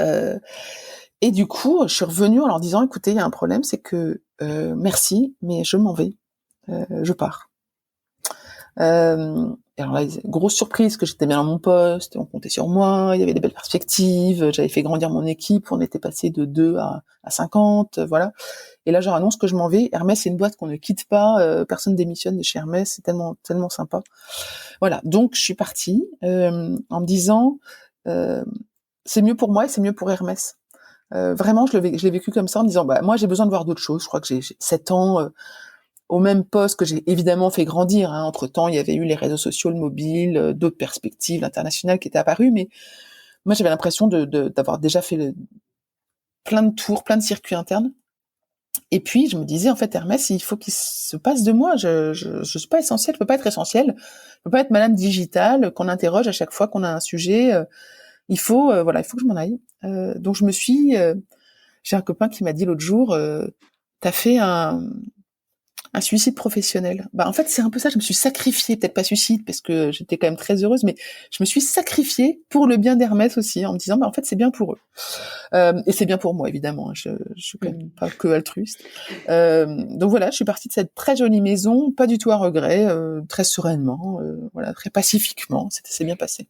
du coup, je suis revenue en leur disant, écoutez, il y a un problème, c'est que merci, mais je m'en vais. Je pars. Et alors là, grosse surprise que j'étais bien dans mon poste, on comptait sur moi, il y avait des belles perspectives, j'avais fait grandir mon équipe, on était passé de 2 à 50, voilà. Et là, je leur annonce que je m'en vais. Hermès, c'est une boîte qu'on ne quitte pas, personne démissionne de chez Hermès, c'est tellement, tellement sympa. Voilà, donc je suis partie en me disant, c'est mieux pour moi et c'est mieux pour Hermès. Vraiment, je l'ai vécu comme ça en me disant, bah moi j'ai besoin de voir d'autres choses. Je crois que j'ai 7 ans au même poste que j'ai évidemment fait grandir. Hein. Entre-temps, il y avait eu les réseaux sociaux, le mobile, d'autres perspectives, l'international qui étaient apparues. Mais moi, j'avais l'impression d'avoir déjà fait plein de tours, plein de circuits internes. Et puis, je me disais, en fait, Hermès, il faut qu'il se passe de moi. Je suis pas essentielle, je peux pas être essentielle. Je peux pas être madame digitale qu'on interroge à chaque fois qu'on a un sujet. Il faut que je m'en aille. Donc, j'ai un copain qui m'a dit l'autre jour, t'as fait un suicide professionnel. Bah en fait c'est un peu ça, je me suis sacrifiée, peut-être pas suicide parce que j'étais quand même très heureuse, mais je me suis sacrifiée pour le bien d'Hermès aussi, en me disant bah en fait c'est bien pour eux et c'est bien pour moi évidemment. Je suis quand même pas que altruiste. Donc voilà, je suis partie de cette très jolie maison, pas du tout à regret, très sereinement, voilà, très pacifiquement. C'est bien passé.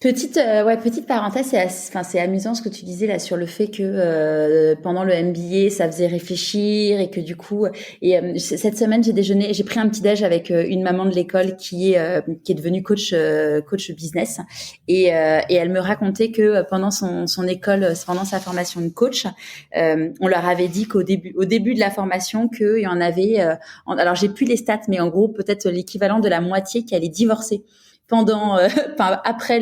Petite parenthèse, c'est amusant ce que tu disais là sur le fait que pendant le MBA ça faisait réfléchir et que du coup cette semaine j'ai pris un petit déj avec une maman de l'école qui est devenue coach business et elle me racontait que pendant son école, pendant sa formation de coach, on leur avait dit qu'au début de la formation qu'il y en avait alors j'ai plus les stats mais en gros peut-être l'équivalent de la moitié qui allait divorcer pendant après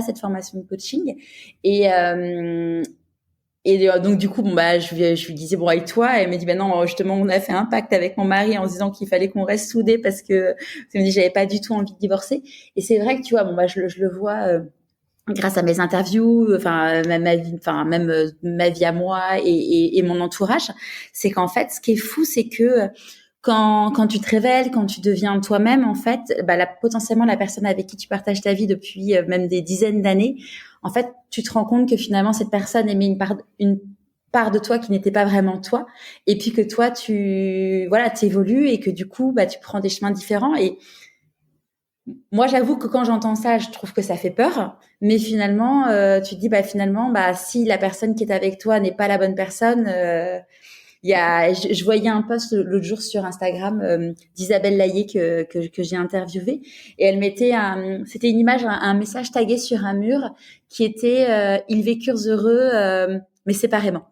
cette formation de coaching et donc du coup je lui disais bon et toi, et elle me dit non justement on a fait un pacte avec mon mari en se disant qu'il fallait qu'on reste soudés parce que ça me dit j'avais pas du tout envie de divorcer. Et c'est vrai que tu vois je le vois grâce à mes interviews, ma vie, même ma vie à moi et mon entourage, c'est qu'en fait ce qui est fou c'est que quand tu te révèles, quand tu deviens toi-même, en fait, potentiellement la personne avec qui tu partages ta vie depuis même des dizaines d'années, en fait, tu te rends compte que finalement cette personne aimait une part de toi qui n'était pas vraiment toi, et puis que toi, t'évolues et que du coup, tu prends des chemins différents. Et moi, j'avoue que quand j'entends ça, je trouve que ça fait peur. Mais finalement, tu te dis, finalement, si la personne qui est avec toi n'est pas la bonne personne, je voyais un post l'autre jour sur Instagram d'Isabelle Laillé que j'ai interviewée, et elle mettait c'était une image, un message tagué sur un mur qui était ils vécurent heureux mais séparément.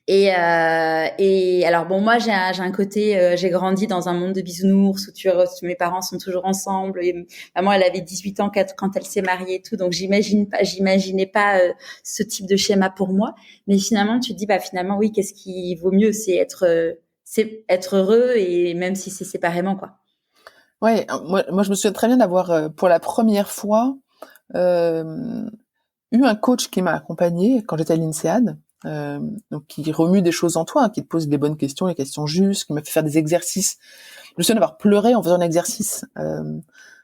Et alors bon, moi j'ai un côté, j'ai grandi dans un monde de bisounours où mes parents sont toujours ensemble. Et maman, elle avait 18 ans quand elle s'est mariée et tout, donc j'imaginais pas ce type de schéma pour moi. Mais finalement, tu te dis finalement oui, qu'est-ce qui vaut mieux, c'est être heureux, et même si c'est séparément, quoi. Ouais, moi je me souviens très bien d'avoir pour la première fois eu un coach qui m'a accompagné quand j'étais à l'INSEAD, donc qui remue des choses en toi, qui te pose les bonnes questions, les questions justes, qui m'a fait faire des exercices. Je me souviens d'avoir pleuré en faisant un exercice.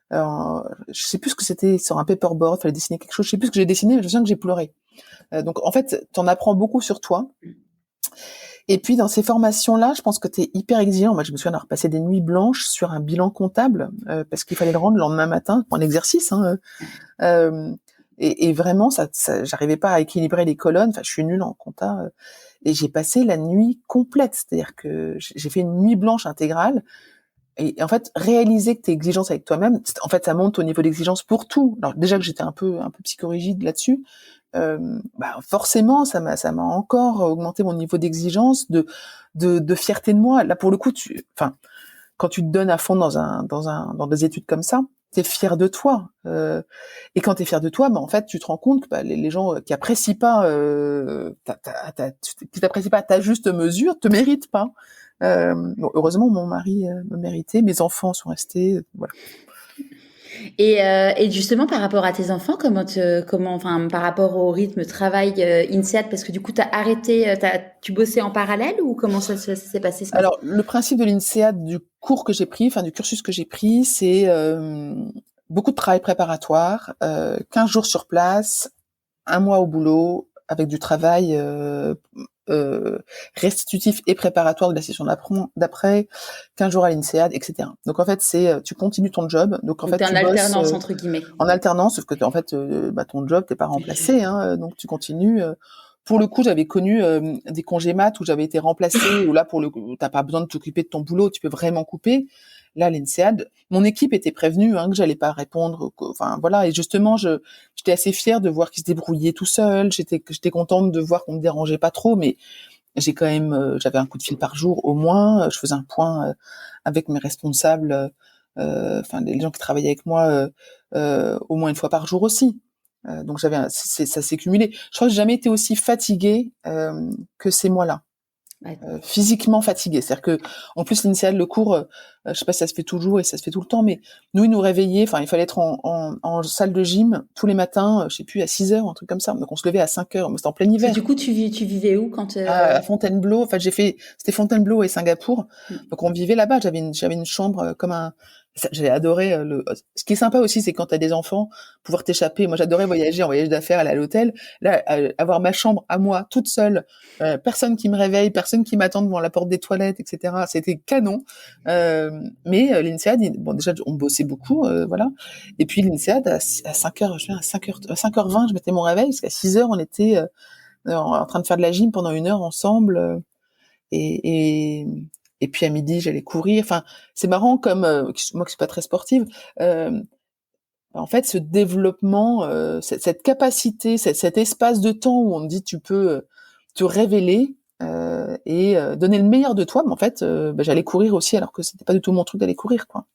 Alors, je sais plus ce que c'était, sur un paperboard, il fallait dessiner quelque chose. Je sais plus ce que j'ai dessiné, mais je me souviens que j'ai pleuré. Donc en fait, t'en apprends beaucoup sur toi. Et puis dans ces formations-là, je pense que t'es hyper exigeant. Moi, je me souviens d'avoir passé des nuits blanches sur un bilan comptable parce qu'il fallait le rendre le lendemain matin pour un exercice. Et vraiment, ça, j'arrivais pas à équilibrer les colonnes. Enfin, je suis nulle en compta. Et j'ai passé la nuit complète, c'est-à-dire que j'ai fait une nuit blanche intégrale. Et en fait, réaliser que t'es exigeante avec toi-même, en fait, ça monte au niveau d'exigence pour tout. Alors déjà que j'étais un peu psychorigide là-dessus, forcément, ça m'a encore augmenté mon niveau d'exigence, de fierté de moi. Là, pour le coup, quand tu te donnes à fond dans des études comme ça, t'es fier de toi. Et quand t'es fier de toi, en fait, tu te rends compte que les gens qui apprécient pas, qui t'apprécient pas à ta juste mesure, te méritent pas. Bon, heureusement, mon mari me méritait, mes enfants sont restés, voilà. Et justement, par rapport à tes enfants, enfin, par rapport au rythme travail INSEAD, parce que du coup, t'as arrêté, tu bossais en parallèle, ou comment ça s'est passé ce matin? Alors, le principe de l'INSEAD, du cours que j'ai pris, enfin du cursus que j'ai pris, c'est beaucoup de travail préparatoire, 15 jours sur place, un mois au boulot, avec du travail restitutif et préparatoire de la session d'après, 15 jours à l'INSEAD, etc. Donc en fait, tu continues ton job. Donc en Donc, fait, t'es en tu bosses alternance, entre guillemets. en alternance, sauf que en fait, ton job, t'es pas remplacé, hein, donc tu continues. Pour le coup, j'avais connu des congés mat où j'avais été remplacée, où là, pour le coup, t'as pas besoin de t'occuper de ton boulot, tu peux vraiment couper. Là, l'INSEAD, mon équipe était prévenue que j'allais pas répondre. Enfin voilà, et justement, j'étais assez fière de voir qu'ils se débrouillaient tout seuls. J'étais contente de voir qu'on me dérangeait pas trop, mais j'ai quand même, j'avais un coup de fil par jour au moins. Je faisais un point avec mes responsables, enfin les gens qui travaillaient avec moi, au moins une fois par jour aussi. Donc ça s'est cumulé. Je crois que j'ai jamais été aussi fatiguée que ces mois-là. Ouais. Physiquement fatiguée. C'est-à-dire que, en plus, l'initial, le cours, je sais pas si ça se fait toujours et ça se fait tout le temps, mais nous, ils nous réveillaient, enfin, il fallait être en salle de gym tous les matins, je sais plus, à 6 heures, un truc comme ça. Donc, on se levait à 5 heures, mais c'était en plein Parce que hiver. du coup, tu vivais où quand À Fontainebleau, enfin, c'était Fontainebleau et Singapour. Mm. Donc, on vivait là-bas. J'avais une chambre j'avais adoré ce qui est sympa aussi, c'est quand t'as des enfants, pouvoir t'échapper. Moi, j'adorais voyager en voyage d'affaires, aller à l'hôtel. Là, avoir ma chambre à moi, toute seule, personne qui me réveille, personne qui m'attend devant la porte des toilettes, etc. C'était canon. Mais l'INSEAD, bon, déjà, on bossait beaucoup, voilà. Et puis l'INSEAD, à 5 heures, à 5h20, je mettais mon réveil, parce qu'à 6 heures, on était en train de faire de la gym pendant 1 heure ensemble. Et, et, et puis à midi, j'allais courir. Enfin, c'est marrant comme moi qui suis pas très sportive. En fait, ce développement, cette capacité, cet espace de temps où on te dit tu peux te révéler et donner le meilleur de toi, mais en fait, j'allais courir aussi alors que c'était pas du tout mon truc d'aller courir, quoi.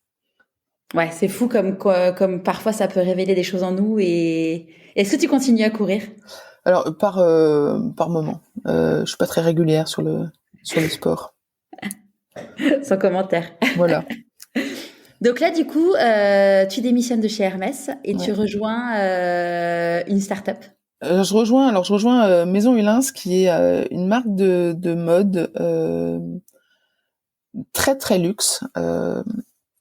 Ouais, c'est fou comme parfois ça peut révéler des choses en nous. Et est-ce que tu continues à courir? Alors par moment, je suis pas très régulière sur le sport. Sans commentaire. Voilà. Donc là, du coup, tu démissionnes de chez Hermès et tu Ouais. rejoins une start-up. Je rejoins Maison Hulins, qui est une marque de mode très très luxe.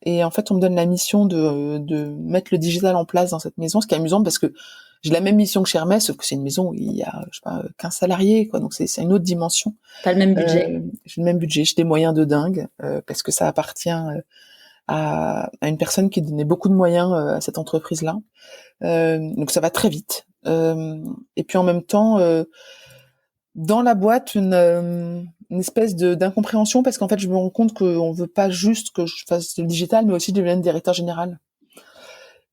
Et en fait, on me donne la mission de mettre le digital en place dans cette maison, ce qui est amusant parce que j'ai la même mission que chez Hermès, sauf que c'est une maison où il y a, je sais pas, 15 salariés, quoi. Donc c'est une autre dimension. Pas le même budget. J'ai le même budget, j'ai des moyens de dingue, parce que ça appartient à une personne qui donnait beaucoup de moyens à cette entreprise-là. Donc ça va très vite. Et puis en même temps, dans la boîte, une espèce d'incompréhension parce qu'en fait, je me rends compte qu'on veut pas juste que je fasse le digital, mais aussi que je devienne directeur général.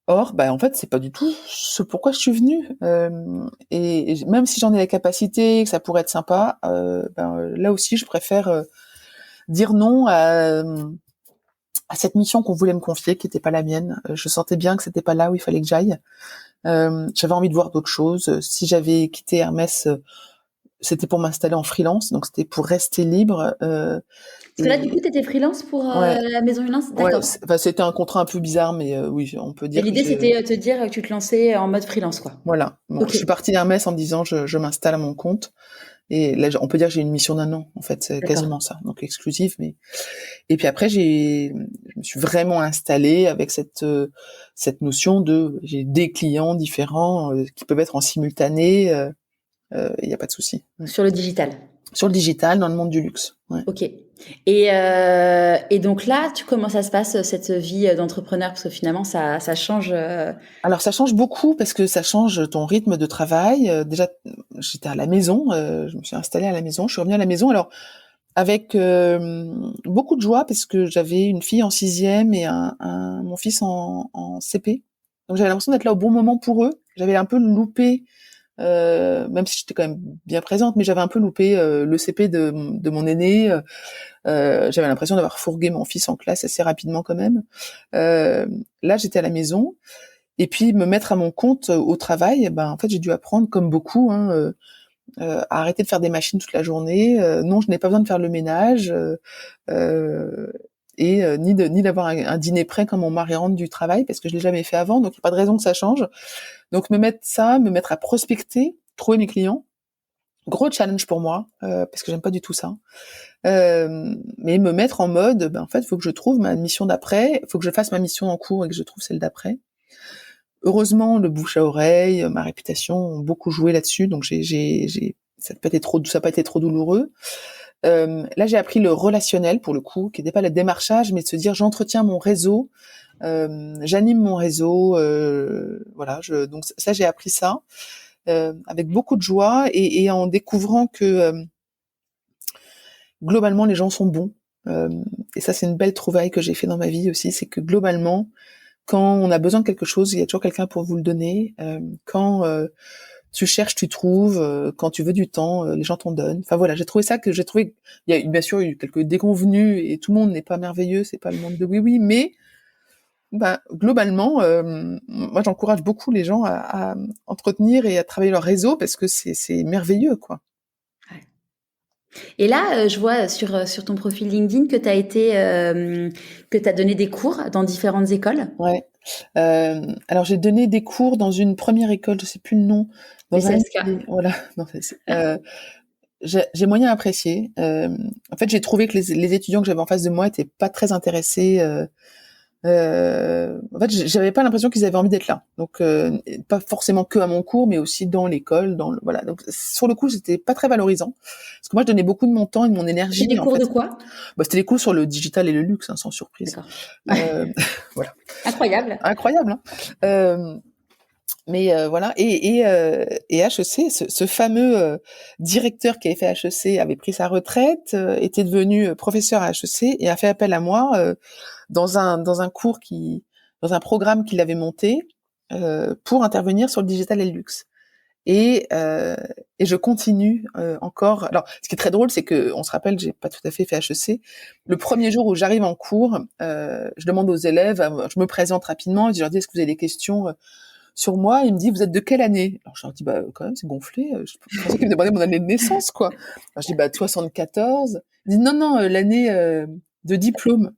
Or, en fait, c'est pas du tout ce pourquoi je suis venue. Et même si j'en ai la capacité, que ça pourrait être sympa, là aussi, je préfère dire non à cette mission qu'on voulait me confier, qui n'était pas la mienne. Je sentais bien que c'était pas là où il fallait que j'aille. J'avais envie de voir d'autres choses. Si j'avais quitté Hermès, c'était pour m'installer en freelance, donc c'était pour rester libre. Parce que là, du coup, tu étais freelance pour Ouais, la Maison Hulance? ouais, D'accord. c'était un contrat un peu bizarre, mais oui, on peut Et dire que l'idée, c'était te dire que tu te lançais en mode freelance, quoi. voilà. Bon, Ok, je suis partie d'Hermès en me disant je m'installe à mon compte. Et là, on peut dire que j'ai une mission d'un an, en fait, c'est d'accord. quasiment ça, donc exclusive. Mais et puis après, je me suis vraiment installée avec cette notion de j'ai des clients différents qui peuvent être en simultané. Il y a pas de souci. Sur le digital. Sur le digital, dans le monde du luxe. Ouais. Ok. Et donc là, comment ça se passe, cette vie d'entrepreneur? Parce que finalement, ça change. Alors ça change beaucoup parce que ça change ton rythme de travail. Déjà, j'étais à la maison, je me suis installée à la maison, je suis revenue à la maison. Alors avec beaucoup de joie parce que j'avais une fille en 6e et mon fils en CP. Donc j'avais l'impression d'être là au bon moment pour eux. J'avais un peu loupé, même si j'étais quand même bien présente, mais j'avais un peu loupé le CP de mon aîné. J'avais l'impression d'avoir fourgué mon fils en classe assez rapidement quand même. Là, j'étais à la maison. Et puis me mettre à mon compte au travail, en fait, j'ai dû apprendre, comme beaucoup, à arrêter de faire des machines toute la journée. Non, je n'ai pas besoin de faire le ménage et ni d'avoir un dîner prêt quand mon mari rentre du travail, parce que je l'ai jamais fait avant, donc il n'y a pas de raison que ça change. Donc me mettre à prospecter, trouver mes clients, gros challenge pour moi, parce que j'aime pas du tout ça. Mais me mettre en mode, en fait, il faut que je trouve ma mission d'après, il faut que je fasse ma mission en cours et que je trouve celle d'après. Heureusement, le bouche à oreille, ma réputation ont beaucoup joué là-dessus, donc ça n'a pas été trop douloureux. Là, j'ai appris le relationnel pour le coup, qui n'était pas le démarchage, mais de se dire j'entretiens mon réseau, j'anime mon réseau, voilà. Donc ça, j'ai appris ça avec beaucoup de joie et en découvrant que globalement les gens sont bons. Et ça, c'est une belle trouvaille que j'ai fait dans ma vie aussi, c'est que globalement quand on a besoin de quelque chose, il y a toujours quelqu'un pour vous le donner. Quand tu cherches, tu trouves. Quand tu veux du temps, les gens t'en donnent. Enfin voilà, j'ai trouvé. Il y a bien sûr eu quelques déconvenues et tout le monde n'est pas merveilleux. C'est pas le monde de oui oui, mais globalement, moi j'encourage beaucoup les gens à entretenir et à travailler leur réseau parce que c'est merveilleux quoi. Ouais. Et là, je vois sur ton profil LinkedIn que que tu as donné des cours dans différentes écoles. Ouais. Alors j'ai donné des cours dans une première école, je sais plus le nom, Les dans un CSK. voilà, non, j'ai moyen apprécié. En fait, j'ai trouvé que les étudiants que j'avais en face de moi étaient pas très intéressés. En fait, j'avais pas l'impression qu'ils avaient envie d'être là. Donc, pas forcément que à mon cours, mais aussi dans l'école, voilà. Donc, sur le coup, c'était pas très valorisant parce que moi, je donnais beaucoup de mon temps et de mon J'ai énergie. des En cours de fait, quoi? c'était des cours sur le digital et le luxe, hein, sans surprise. D'accord. Euh, voilà, Incroyable. incroyable. Hein. Mais voilà, et HEC, ce fameux directeur qui avait fait HEC avait pris sa retraite, était devenu professeur à HEC et a fait appel à moi dans un dans un programme qu'il avait monté pour intervenir sur le digital et le luxe. Et je continue encore. Alors, ce qui est très drôle, c'est que on se rappelle, j'ai pas tout à fait HEC. Le premier jour où j'arrive en cours, je demande aux élèves, je me présente rapidement, je leur dis est-ce que vous avez des questions sur moi, il me dit, vous êtes de quelle année? Alors, je leur dis, quand même, c'est gonflé. Je pensais qu'il me demandait mon année de naissance, quoi. Alors, je dis, 74. Il dit, non, non, l'année de diplôme.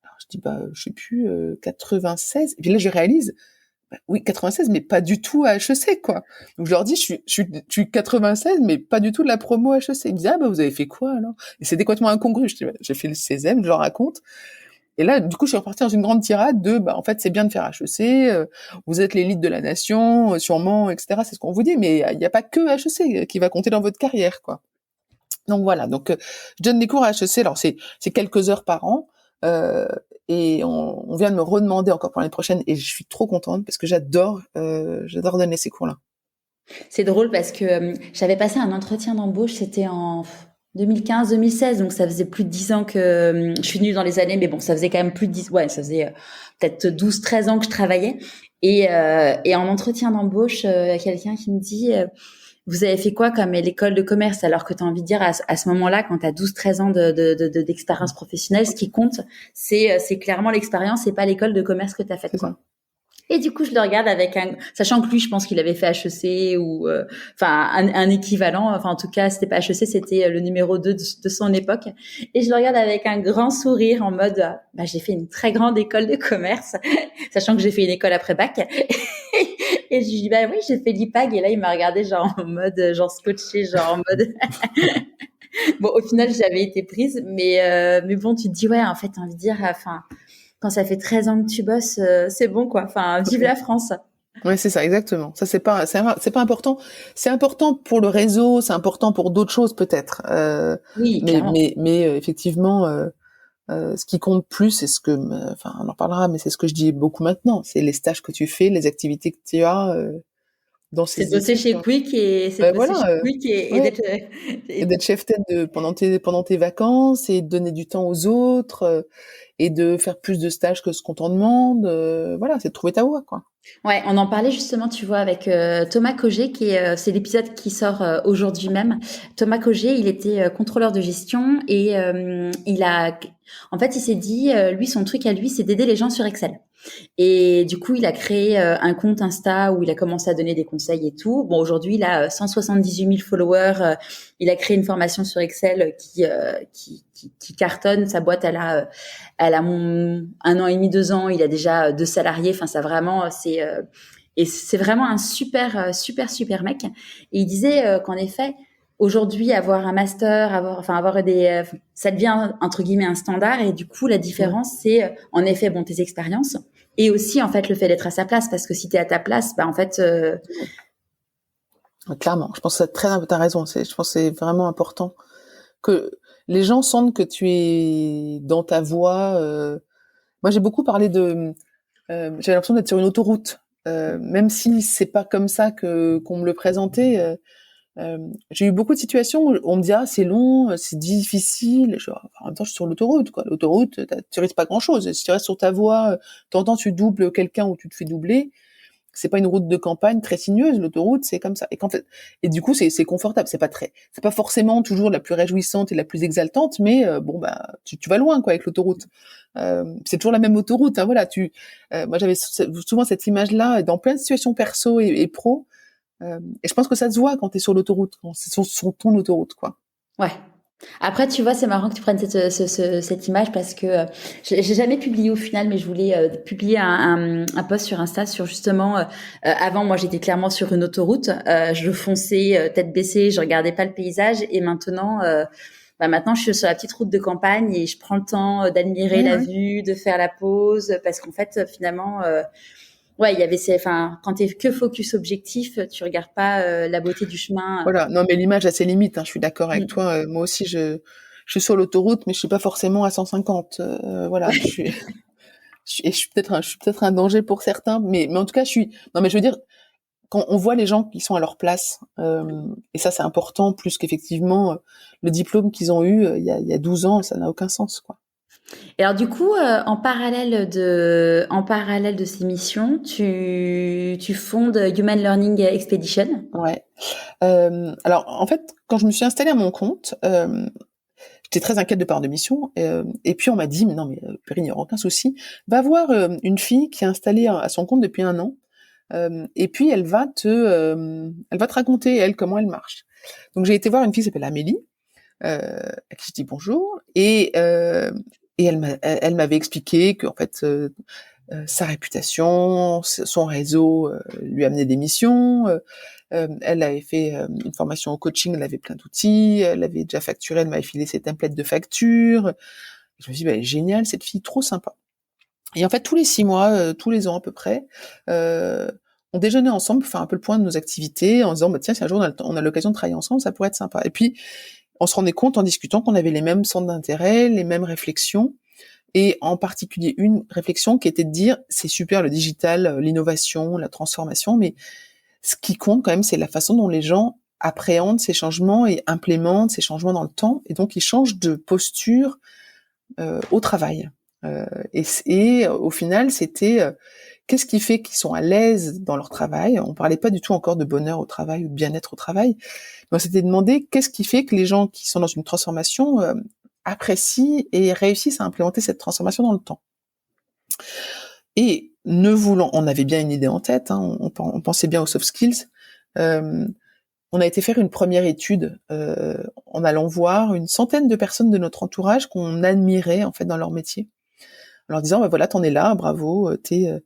Alors, je dis, je sais plus, 96. Et puis là, je réalise, Bah, oui, 96, mais pas du tout à HEC, quoi. Donc je leur dis, je suis 96, mais pas du tout de la promo HEC. Ils me disent, ah bah vous avez fait quoi alors? Et c'est complètement incongru. Je dis, bah, j'ai fait le 16e, je leur raconte. Et là, du coup, je suis repartie dans une grande tirade de, bah en fait, c'est bien de faire HEC, vous êtes l'élite de la nation, sûrement, etc. C'est ce qu'on vous dit, mais il n'y a pas que HEC qui va compter dans votre carrière, quoi. Donc voilà, donc je donne des cours à HEC, alors c'est quelques heures par an, et on vient de me redemander encore pour l'année prochaine, et je suis trop contente parce que j'adore donner ces cours-là. C'est drôle parce que j'avais passé un entretien d'embauche, c'était en 2015-2016, donc ça faisait plus de 10 ans que je suis venue dans les années, mais bon, ça faisait quand même plus de 10, ouais, ça faisait peut-être 12-13 ans que je travaillais. Et en entretien d'embauche, il y a quelqu'un qui me dit, vous avez fait quoi comme l'école de commerce? Alors que tu as envie de dire à ce moment-là, quand tu as 12-13 ans d'expérience professionnelle, ce qui compte, c'est clairement l'expérience et pas l'école de commerce que tu as faite, C'est quoi. ça. Et du coup, je le regarde avec sachant que lui, je pense qu'il avait fait HEC ou, enfin, un équivalent. Enfin, en tout cas, c'était pas HEC, c'était le numéro 2 de son époque. Et je le regarde avec un grand sourire en mode, bah, j'ai fait une très grande école de commerce, sachant que j'ai fait une école après bac. Et je lui dis, bah oui, j'ai fait l'IPAG. Et là, il m'a regardé genre en mode, genre scotché, genre en mode, bon, au final, j'avais été prise, mais bon, tu te dis, ouais, en fait, t'as envie de dire, enfin, quand ça fait 13 ans que tu bosses, c'est bon, quoi. Enfin, vive la France. Ouais, c'est ça, exactement. Ça, c'est pas important. C'est important pour le réseau, c'est important pour d'autres choses peut-être. Oui, clairement. Effectivement, ce qui compte plus, c'est enfin, on en parlera, mais c'est ce que je dis beaucoup maintenant. C'est les stages que tu fais, les activités que tu as dans C'est de ces bosser études, chez quoi. Quick et Ben voilà, ouais. d'être, Et d'être chef-tête pendant tes vacances et de donner du temps aux autres et de faire plus de stages que ce qu'on t'en demande. Voilà, c'est de trouver ta voie, quoi. ouais, on en parlait justement, tu vois, avec Thomas Cogé, c'est l'épisode qui sort aujourd'hui même. Thomas Cogé, il était contrôleur de gestion et en fait, il s'est dit, lui, son truc à lui, c'est d'aider les gens sur Excel. Et du coup, il a créé un compte Insta où il a commencé à donner des conseils et tout. Bon, aujourd'hui, il a 178 000 followers. Il a créé une formation sur Excel qui cartonne. Sa boîte, elle a 1 an et demi, 2 ans. Il a déjà 2 salariés. Enfin, ça vraiment, et c'est vraiment un super mec. Et il disait qu'en effet, aujourd'hui, avoir un master, avoir ça devient entre guillemets un standard. Et du coup, la Mm. différence, c'est en effet, bon, tes expériences et aussi en fait le fait d'être à sa place, parce que si t'es à ta place, bah en fait, Clairement, je pense que c'est t'as raison. Je pense que c'est vraiment important que les gens sentent que tu es dans ta voie. Moi, j'ai beaucoup parlé j'avais l'impression d'être sur une autoroute, même si c'est pas comme ça que qu'on me le présentait. J'ai eu beaucoup de situations où on me dit ah c'est long, c'est difficile. En même temps, je suis sur l'autoroute, quoi. L'autoroute, tu risques pas grand-chose. Si tu restes sur ta voie, de temps en temps tu doubles quelqu'un ou tu te fais doubler. C'est pas une route de campagne très sinueuse, l'autoroute, c'est comme ça. Et du coup, c'est confortable. C'est pas forcément toujours la plus réjouissante et la plus exaltante, mais bon bah, tu vas loin quoi avec l'autoroute. C'est toujours la même autoroute. Hein, voilà, moi j'avais souvent cette image-là dans plein de situations perso et pro. Et je pense que ça se voit quand t'es sur l'autoroute, quand c'est sur ton autoroute, quoi. ouais. Après, tu vois, c'est marrant que tu prennes cette image parce que j'ai jamais publié au final, mais je voulais publier un post sur Insta sur justement. Avant, moi, j'étais clairement sur une autoroute. Je fonçais tête baissée, je regardais pas le paysage, et maintenant, maintenant, je suis sur la petite route de campagne et je prends le temps d'admirer Ouais, la ouais. vue, de faire la pause, parce qu'en fait, finalement, ouais, il y avait quand t'es que focus objectif, tu regardes pas la beauté du chemin. Voilà. Non, mais l'image a ses limites. Hein, je suis d'accord avec Mm. toi. Moi aussi, je suis sur l'autoroute, mais je suis pas forcément à 150. Voilà. Je suis peut-être un danger pour certains, mais en tout cas, non, mais je veux dire, quand on voit les gens qui sont à leur place, et ça, c'est important, plus qu'effectivement, le diplôme qu'ils ont eu il y a 12 ans, ça n'a aucun sens, quoi. Et alors du coup, en parallèle de ces missions, tu fondes Human Learning Expedition. Ouais. Alors, en fait, quand je me suis installée à mon compte, j'étais très inquiète de part de mission, et puis on m'a dit, mais non, mais Perrine, il n'y aura aucun souci, va voir une fille qui est installée à son compte depuis 1 an, et puis elle va te raconter, elle, comment elle marche. Donc j'ai été voir une fille qui s'appelle Amélie, à qui je dis bonjour, et elle m'avait expliqué que en fait, sa réputation, son réseau lui amenait des missions. Elle avait fait une formation au coaching, elle avait plein d'outils, elle avait déjà facturé, elle m'avait filé ses templates de facture. Je me suis dit, elle est géniale, cette fille, trop sympa. Et en fait, tous les 6 mois, tous les ans à peu près, on déjeunait ensemble pour faire un peu le point de nos activités, en se disant, tiens, si un jour on a l'occasion de travailler ensemble, ça pourrait être sympa. Et puis, on se rendait compte en discutant qu'on avait les mêmes centres d'intérêt, les mêmes réflexions, et en particulier une réflexion qui était de dire, c'est super le digital, l'innovation, la transformation, mais ce qui compte quand même, c'est la façon dont les gens appréhendent ces changements et implémentent ces changements dans le temps, et donc ils changent de posture au travail. Et au final, c'était qu'est-ce qui fait qu'ils sont à l'aise dans leur travail. On parlait pas du tout encore de bonheur au travail ou de bien-être au travail. Mais on s'était demandé qu'est-ce qui fait que les gens qui sont dans une transformation apprécient et réussissent à implémenter cette transformation dans le temps. Et on avait bien une idée en tête, hein, on pensait bien aux soft skills. On a été faire une première étude en allant voir une centaine de personnes de notre entourage qu'on admirait en fait dans leur métier, en leur disant voilà, t'en es là, bravo, t'es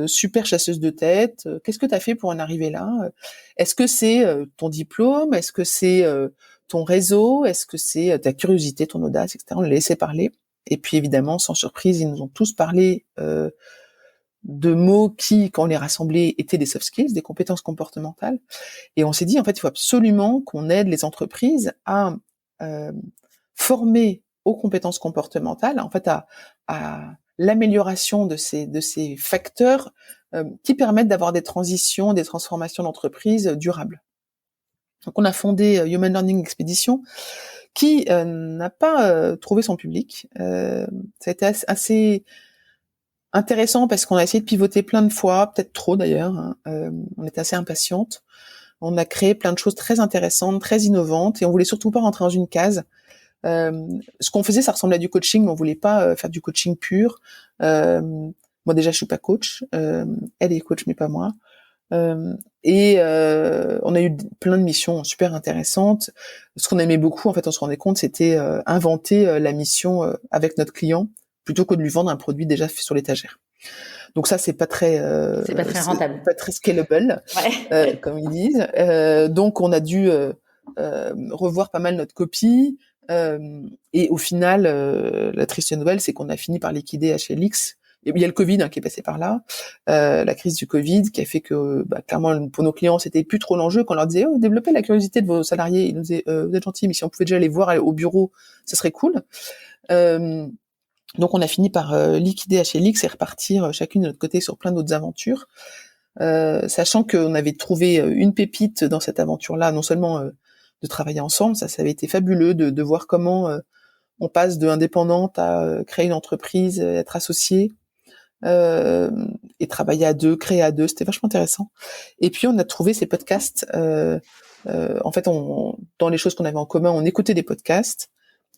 super chasseuse de tête, qu'est-ce que t'as fait pour en arriver là, est-ce que c'est ton diplôme, est-ce que c'est ton réseau, est-ce que c'est ta curiosité, ton audace, etc. On les laissait parler, et puis évidemment sans surprise ils nous ont tous parlé de mots qui, quand on les rassemblait, étaient des soft skills, des compétences comportementales. Et on s'est dit, en fait, il faut absolument qu'on aide les entreprises à former aux compétences comportementales, en fait, à l'amélioration de ces facteurs qui permettent d'avoir des transitions, des transformations d'entreprise durables. Donc, on a fondé Human Learning Expedition, qui n'a pas trouvé son public. Ça a été assez intéressant parce qu'on a essayé de pivoter plein de fois, peut-être trop d'ailleurs. Hein. On était assez impatiente. On a créé plein de choses très intéressantes, très innovantes, et on voulait surtout pas rentrer dans une case. Ce qu'on faisait, ça ressemblait à du coaching, mais on voulait pas faire du coaching pur. Moi déjà, je suis pas coach. Elle est coach, mais pas moi. On a eu plein de missions super intéressantes. Ce qu'on aimait beaucoup, en fait, on se rendait compte, c'était inventer la mission avec notre client plutôt que de lui vendre un produit déjà fait sur l'étagère. Donc ça, c'est pas très rentable. pas très scalable, comme ils disent. Donc on a dû revoir pas mal notre copie. Et au final, la triste nouvelle, c'est qu'on a fini par liquider HLX. Il y a le Covid qui est passé par là, la crise du Covid qui a fait que, clairement, pour nos clients, c'était plus trop l'enjeu. Quand on leur disait, développez la curiosité de vos salariés, ils nous disaient, vous êtes gentils, mais si on pouvait déjà les voir au bureau, ça serait cool. Donc on a fini par liquider HLX et repartir chacune de notre côté sur plein d'autres aventures, sachant qu'on avait trouvé une pépite dans cette aventure-là, non seulement de travailler ensemble, ça avait été fabuleux de voir comment on passe de indépendante à créer une entreprise, être associé, et travailler à deux, créer à deux, c'était vachement intéressant. Et puis on a trouvé ces podcasts, en fait dans les choses qu'on avait en commun, on écoutait des podcasts.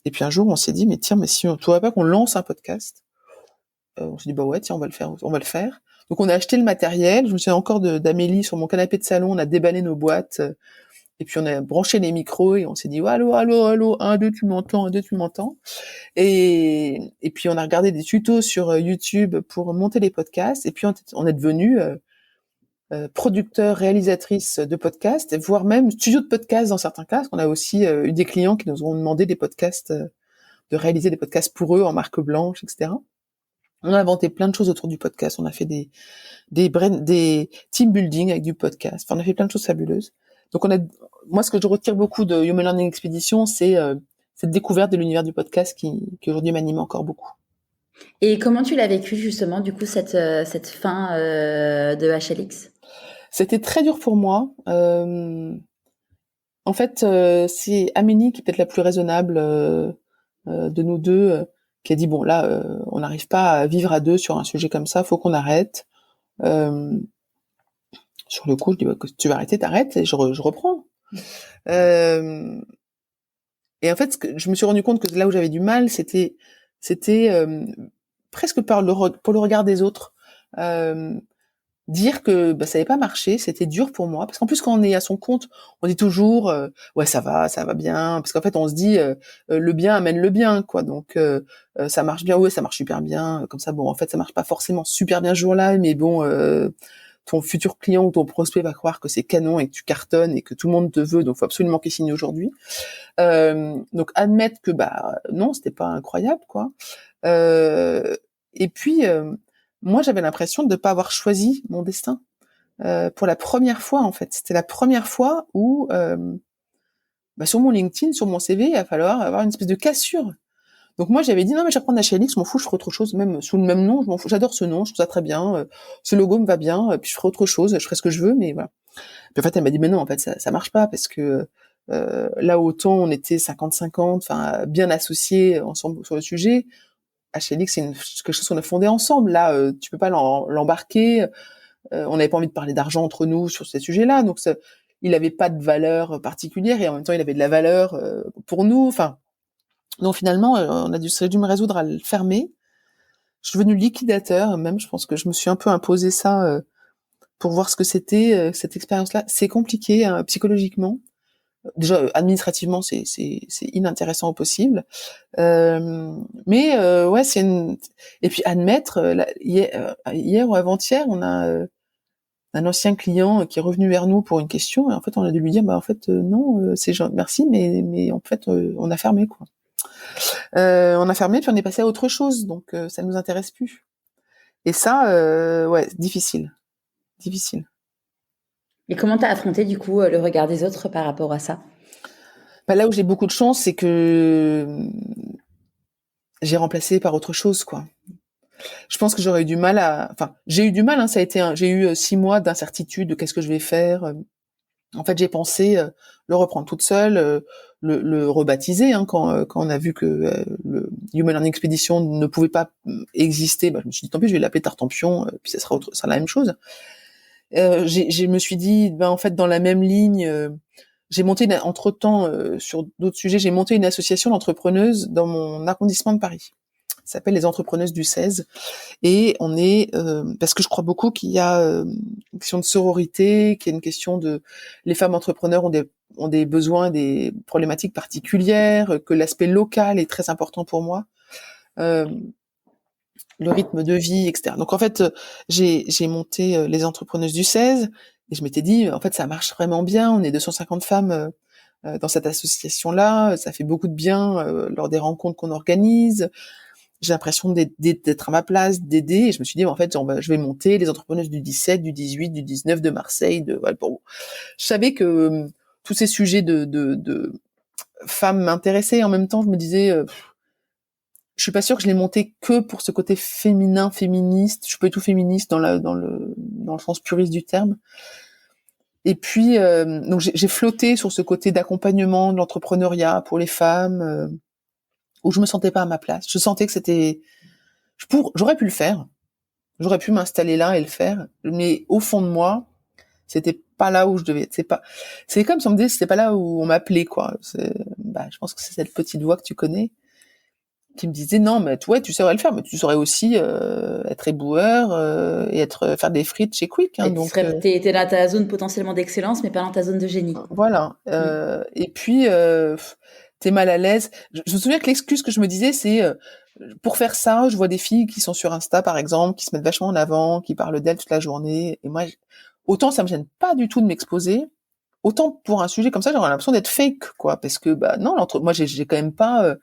Et puis un jour, on s'est dit, mais si on ne trouvait pas qu'on lance un podcast, on s'est dit, ouais, tiens, on va le faire. Donc on a acheté le matériel, je me souviens encore d'Amélie sur mon canapé de salon, on a déballé nos boîtes, et puis on a branché les micros, et on s'est dit, allô, 1, 2, tu m'entends, 1, 2, tu m'entends. Et puis on a regardé des tutos sur YouTube pour monter les podcasts, et puis on est devenu producteur, réalisatrice de podcasts, voire même studio de podcasts dans certains cas, parce qu'on a aussi eu des clients qui nous ont demandé des podcasts, de réaliser des podcasts pour eux en marque blanche, etc. On a inventé plein de choses autour du podcast. On a fait des team building avec du podcast. Enfin, on a fait plein de choses fabuleuses. Donc moi, ce que je retire beaucoup de Human Learning Expedition, c'est cette découverte de l'univers du podcast qui aujourd'hui m'anime encore beaucoup. Et comment tu l'as vécu justement, du coup, cette fin de HLX ? C'était très dur pour moi. En fait, c'est Amélie qui est peut-être la plus raisonnable de nous deux, qui a dit bon là, on n'arrive pas à vivre à deux sur un sujet comme ça, faut qu'on arrête. Sur le coup, je dis tu vas arrêter, t'arrêtes, et je reprends. Et en fait, je me suis rendu compte que là où j'avais du mal, c'était presque pour le regard des autres. dire que ça n'avait pas marché, c'était dur pour moi, parce qu'en plus quand on est à son compte, on dit toujours ouais ça va bien, parce qu'en fait on se dit le bien amène le bien quoi, donc ça marche bien, ouais ça marche super bien, comme ça bon en fait ça marche pas forcément super bien ce jour-là, mais bon ton futur client ou ton prospect va croire que c'est canon et que tu cartonnes et que tout le monde te veut, donc faut absolument qu'il signe aujourd'hui. Donc admettre que non c'était pas incroyable quoi. Et puis moi j'avais l'impression de ne pas avoir choisi mon destin. Pour la première fois en fait, c'était la première fois où sur mon LinkedIn, sur mon CV, il va falloir avoir une espèce de cassure. Donc moi j'avais dit non mais je vais reprendre HLX, je m'en fous, je ferai autre chose, même sous le même nom, je m'en fous, j'adore ce nom, je trouve ça très bien, ce logo me va bien, puis je ferai autre chose, je ferai ce que je veux, mais voilà. Puis en fait elle m'a dit mais non en fait ça marche pas parce que là autant on était 50-50, enfin bien associés ensemble sur le sujet. HLX c'est quelque chose qu'on a fondé ensemble. Là tu peux pas l'embarquer. On n'avait pas envie de parler d'argent entre nous sur ces sujets-là, donc il avait pas de valeur particulière et en même temps il avait de la valeur pour nous. Enfin, donc finalement j'ai dû me résoudre à le fermer. Je suis devenue liquidateur, même je pense que je me suis un peu imposé ça pour voir ce que c'était cette expérience-là. C'est compliqué psychologiquement. Déjà administrativement c'est inintéressant au possible. Mais ouais c'est une et puis admettre hier ou avant-hier on a un ancien client qui est revenu vers nous pour une question et en fait on a dû lui dire en fait non c'est gentil, merci mais en fait on a fermé quoi. On a fermé puis on est passé à autre chose donc ça nous intéresse plus. Et ça ouais difficile. Et comment t'as affronté du coup le regard des autres par rapport à ça? Là où j'ai beaucoup de chance c'est que j'ai remplacé par autre chose quoi. Je pense que j'aurais eu du mal j'ai eu du mal ça a été j'ai eu 6 mois d'incertitude de qu'est-ce que je vais faire. En fait, j'ai pensé le reprendre toute seule, le rebaptiser quand on a vu que le Human Learning Expedition ne pouvait pas exister. Je me suis dit tant pis, je vais l'appeler Tartampion, puis ça sera la même chose. Je me suis dit en fait dans la même ligne, j'ai monté entre-temps sur d'autres sujets, j'ai monté une association d'entrepreneuses dans mon arrondissement de Paris. Ça s'appelle les Entrepreneuses du 16 et on est parce que je crois beaucoup qu'il y a une question de sororité, qu'il y a une question de les femmes entrepreneurs ont des besoins, des problématiques particulières, que l'aspect local est très important pour moi, le rythme de vie, etc. Donc en fait j'ai monté les Entrepreneuses du 16 et je m'étais dit en fait ça marche vraiment bien, on est 250 femmes dans cette association là, ça fait beaucoup de bien lors des rencontres qu'on organise. J'ai l'impression d'être à ma place, d'aider. Et je me suis dit, en fait, je vais monter les entrepreneuses du 17, du 18, du 19 de Marseille. Je savais que tous ces sujets de femmes m'intéressaient. En même temps, je me disais, je suis pas sûre que je l'ai monté que pour ce côté féminin, féministe. Je suis pas du tout féministe dans le sens puriste du terme. Et puis, donc j'ai flotté sur ce côté d'accompagnement de l'entrepreneuriat pour les femmes, où je me sentais pas à ma place. Je sentais que c'était j'aurais pu le faire. J'aurais pu m'installer là et le faire. Mais au fond de moi, c'était pas là où je devais être. C'est comme si on me disait, c'était pas là où on m'appelait, quoi. Je pense que c'est cette petite voix que tu connais, qui me disait, non, mais ouais, tu saurais le faire, mais tu saurais aussi, être éboueur, et faire des frites chez Quick, hein. Donc, t'es dans ta zone potentiellement d'excellence, mais pas dans ta zone de génie. Voilà. Et puis, t'es mal à l'aise. Je me souviens que l'excuse que je me disais, c'est pour faire ça, je vois des filles qui sont sur Insta, par exemple, qui se mettent vachement en avant, qui parlent d'elles toute la journée. Et moi, autant ça me gêne pas du tout de m'exposer, autant pour un sujet comme ça, j'aurais l'impression d'être fake, quoi. Parce que, non, moi, j'ai quand même pas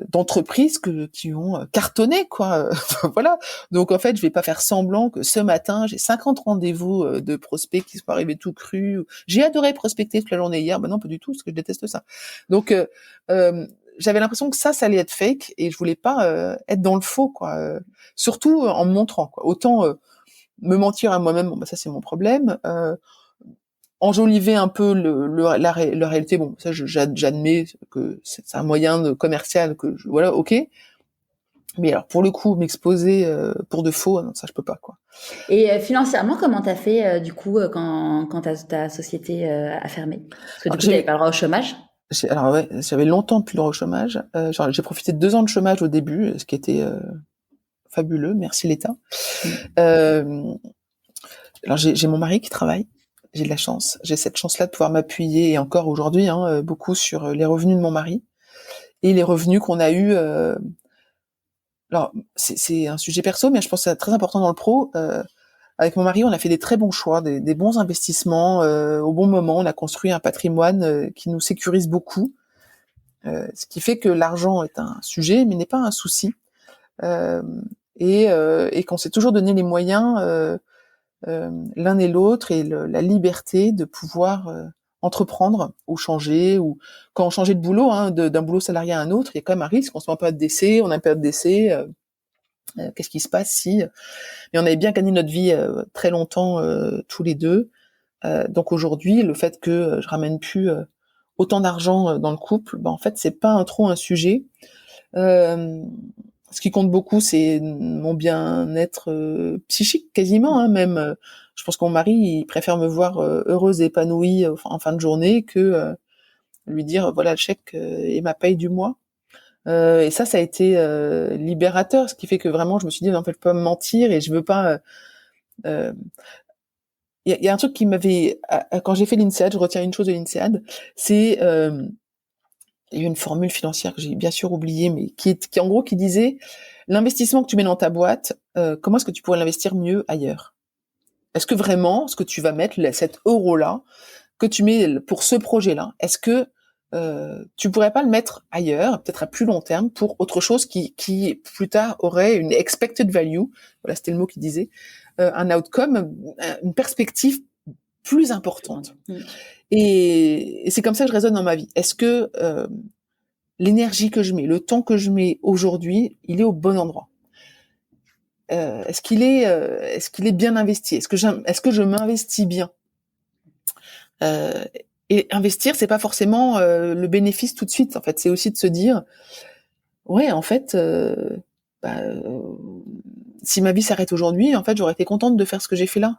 d'entreprises qui ont cartonné, quoi. Voilà. Donc en fait, je vais pas faire semblant que ce matin j'ai 50 rendez-vous de prospects qui sont arrivés tout crus. J'ai adoré prospecter toute la journée hier, non pas du tout, parce que je déteste ça. Donc j'avais l'impression que ça allait être fake et je voulais pas être dans le faux, quoi. Surtout en me montrant, quoi. Autant me mentir à moi-même, ça c'est mon problème. Enjoliver un peu la réalité, ça j'admets que c'est un moyen commercial voilà, ok. Mais alors pour le coup, m'exposer pour de faux, non, ça je peux pas, quoi. Et financièrement, comment t'as fait du coup quand ta société a fermé? Parce que du coup, t'avais pas le droit au chômage. Alors ouais, j'avais longtemps plus le droit au chômage. J'ai profité de 2 ans de chômage au début, ce qui était fabuleux, merci l'État. alors j'ai mon mari qui travaille. J'ai de la chance. J'ai cette chance-là de pouvoir m'appuyer, et encore aujourd'hui, beaucoup sur les revenus de mon mari et les revenus qu'on a eus. Alors, c'est un sujet perso, mais je pense que c'est très important dans le pro. Avec mon mari, on a fait des très bons choix, des bons investissements au bon moment. On a construit un patrimoine qui nous sécurise beaucoup, ce qui fait que l'argent est un sujet, mais n'est pas un souci. Euh, et qu'on s'est toujours donné les moyens, l'un et l'autre, et la liberté de pouvoir entreprendre ou changer, ou quand on changeait de boulot, d'un boulot salarié à un autre, il y a quand même un risque. On se met en période d'essai, on a une période d'essai. Qu'est-ce qui se passe si... Mais on avait bien gagné notre vie très longtemps tous les deux. Donc aujourd'hui, le fait que je ramène plus autant d'argent dans le couple, en fait, c'est pas trop un sujet. Ce qui compte beaucoup, c'est mon bien-être psychique, quasiment. Même, je pense que mon mari, il préfère me voir heureuse et épanouie en fin de journée que lui dire, voilà le chèque et ma paye du mois. Et ça a été libérateur, ce qui fait que vraiment, je me suis dit, en fait, je peux pas me mentir, et je veux pas... Il y a un truc qui m'avait... Quand j'ai fait l'INSEAD, je retiens une chose de l'INSEAD, c'est... il y a une formule financière que j'ai bien sûr oubliée, mais qui en gros qui disait, l'investissement que tu mets dans ta boîte, comment est-ce que tu pourrais l'investir mieux ailleurs? Est-ce que vraiment ce que tu vas mettre, cet euro-là que tu mets pour ce projet-là, est-ce que tu pourrais pas le mettre ailleurs, peut-être à plus long terme, pour autre chose qui plus tard aurait une expected value, voilà, c'était le mot qu'il disait, un outcome, une perspective plus importante. Et c'est comme ça que je raisonne dans ma vie. Est-ce que l'énergie que je mets, le temps que je mets aujourd'hui, il est au bon endroit? Est-ce qu'il est bien investi? Est-ce que je m'investis bien? Et investir, c'est pas forcément le bénéfice tout de suite. En fait, c'est aussi de se dire, ouais, en fait, si ma vie s'arrête aujourd'hui, en fait, j'aurais été contente de faire ce que j'ai fait là.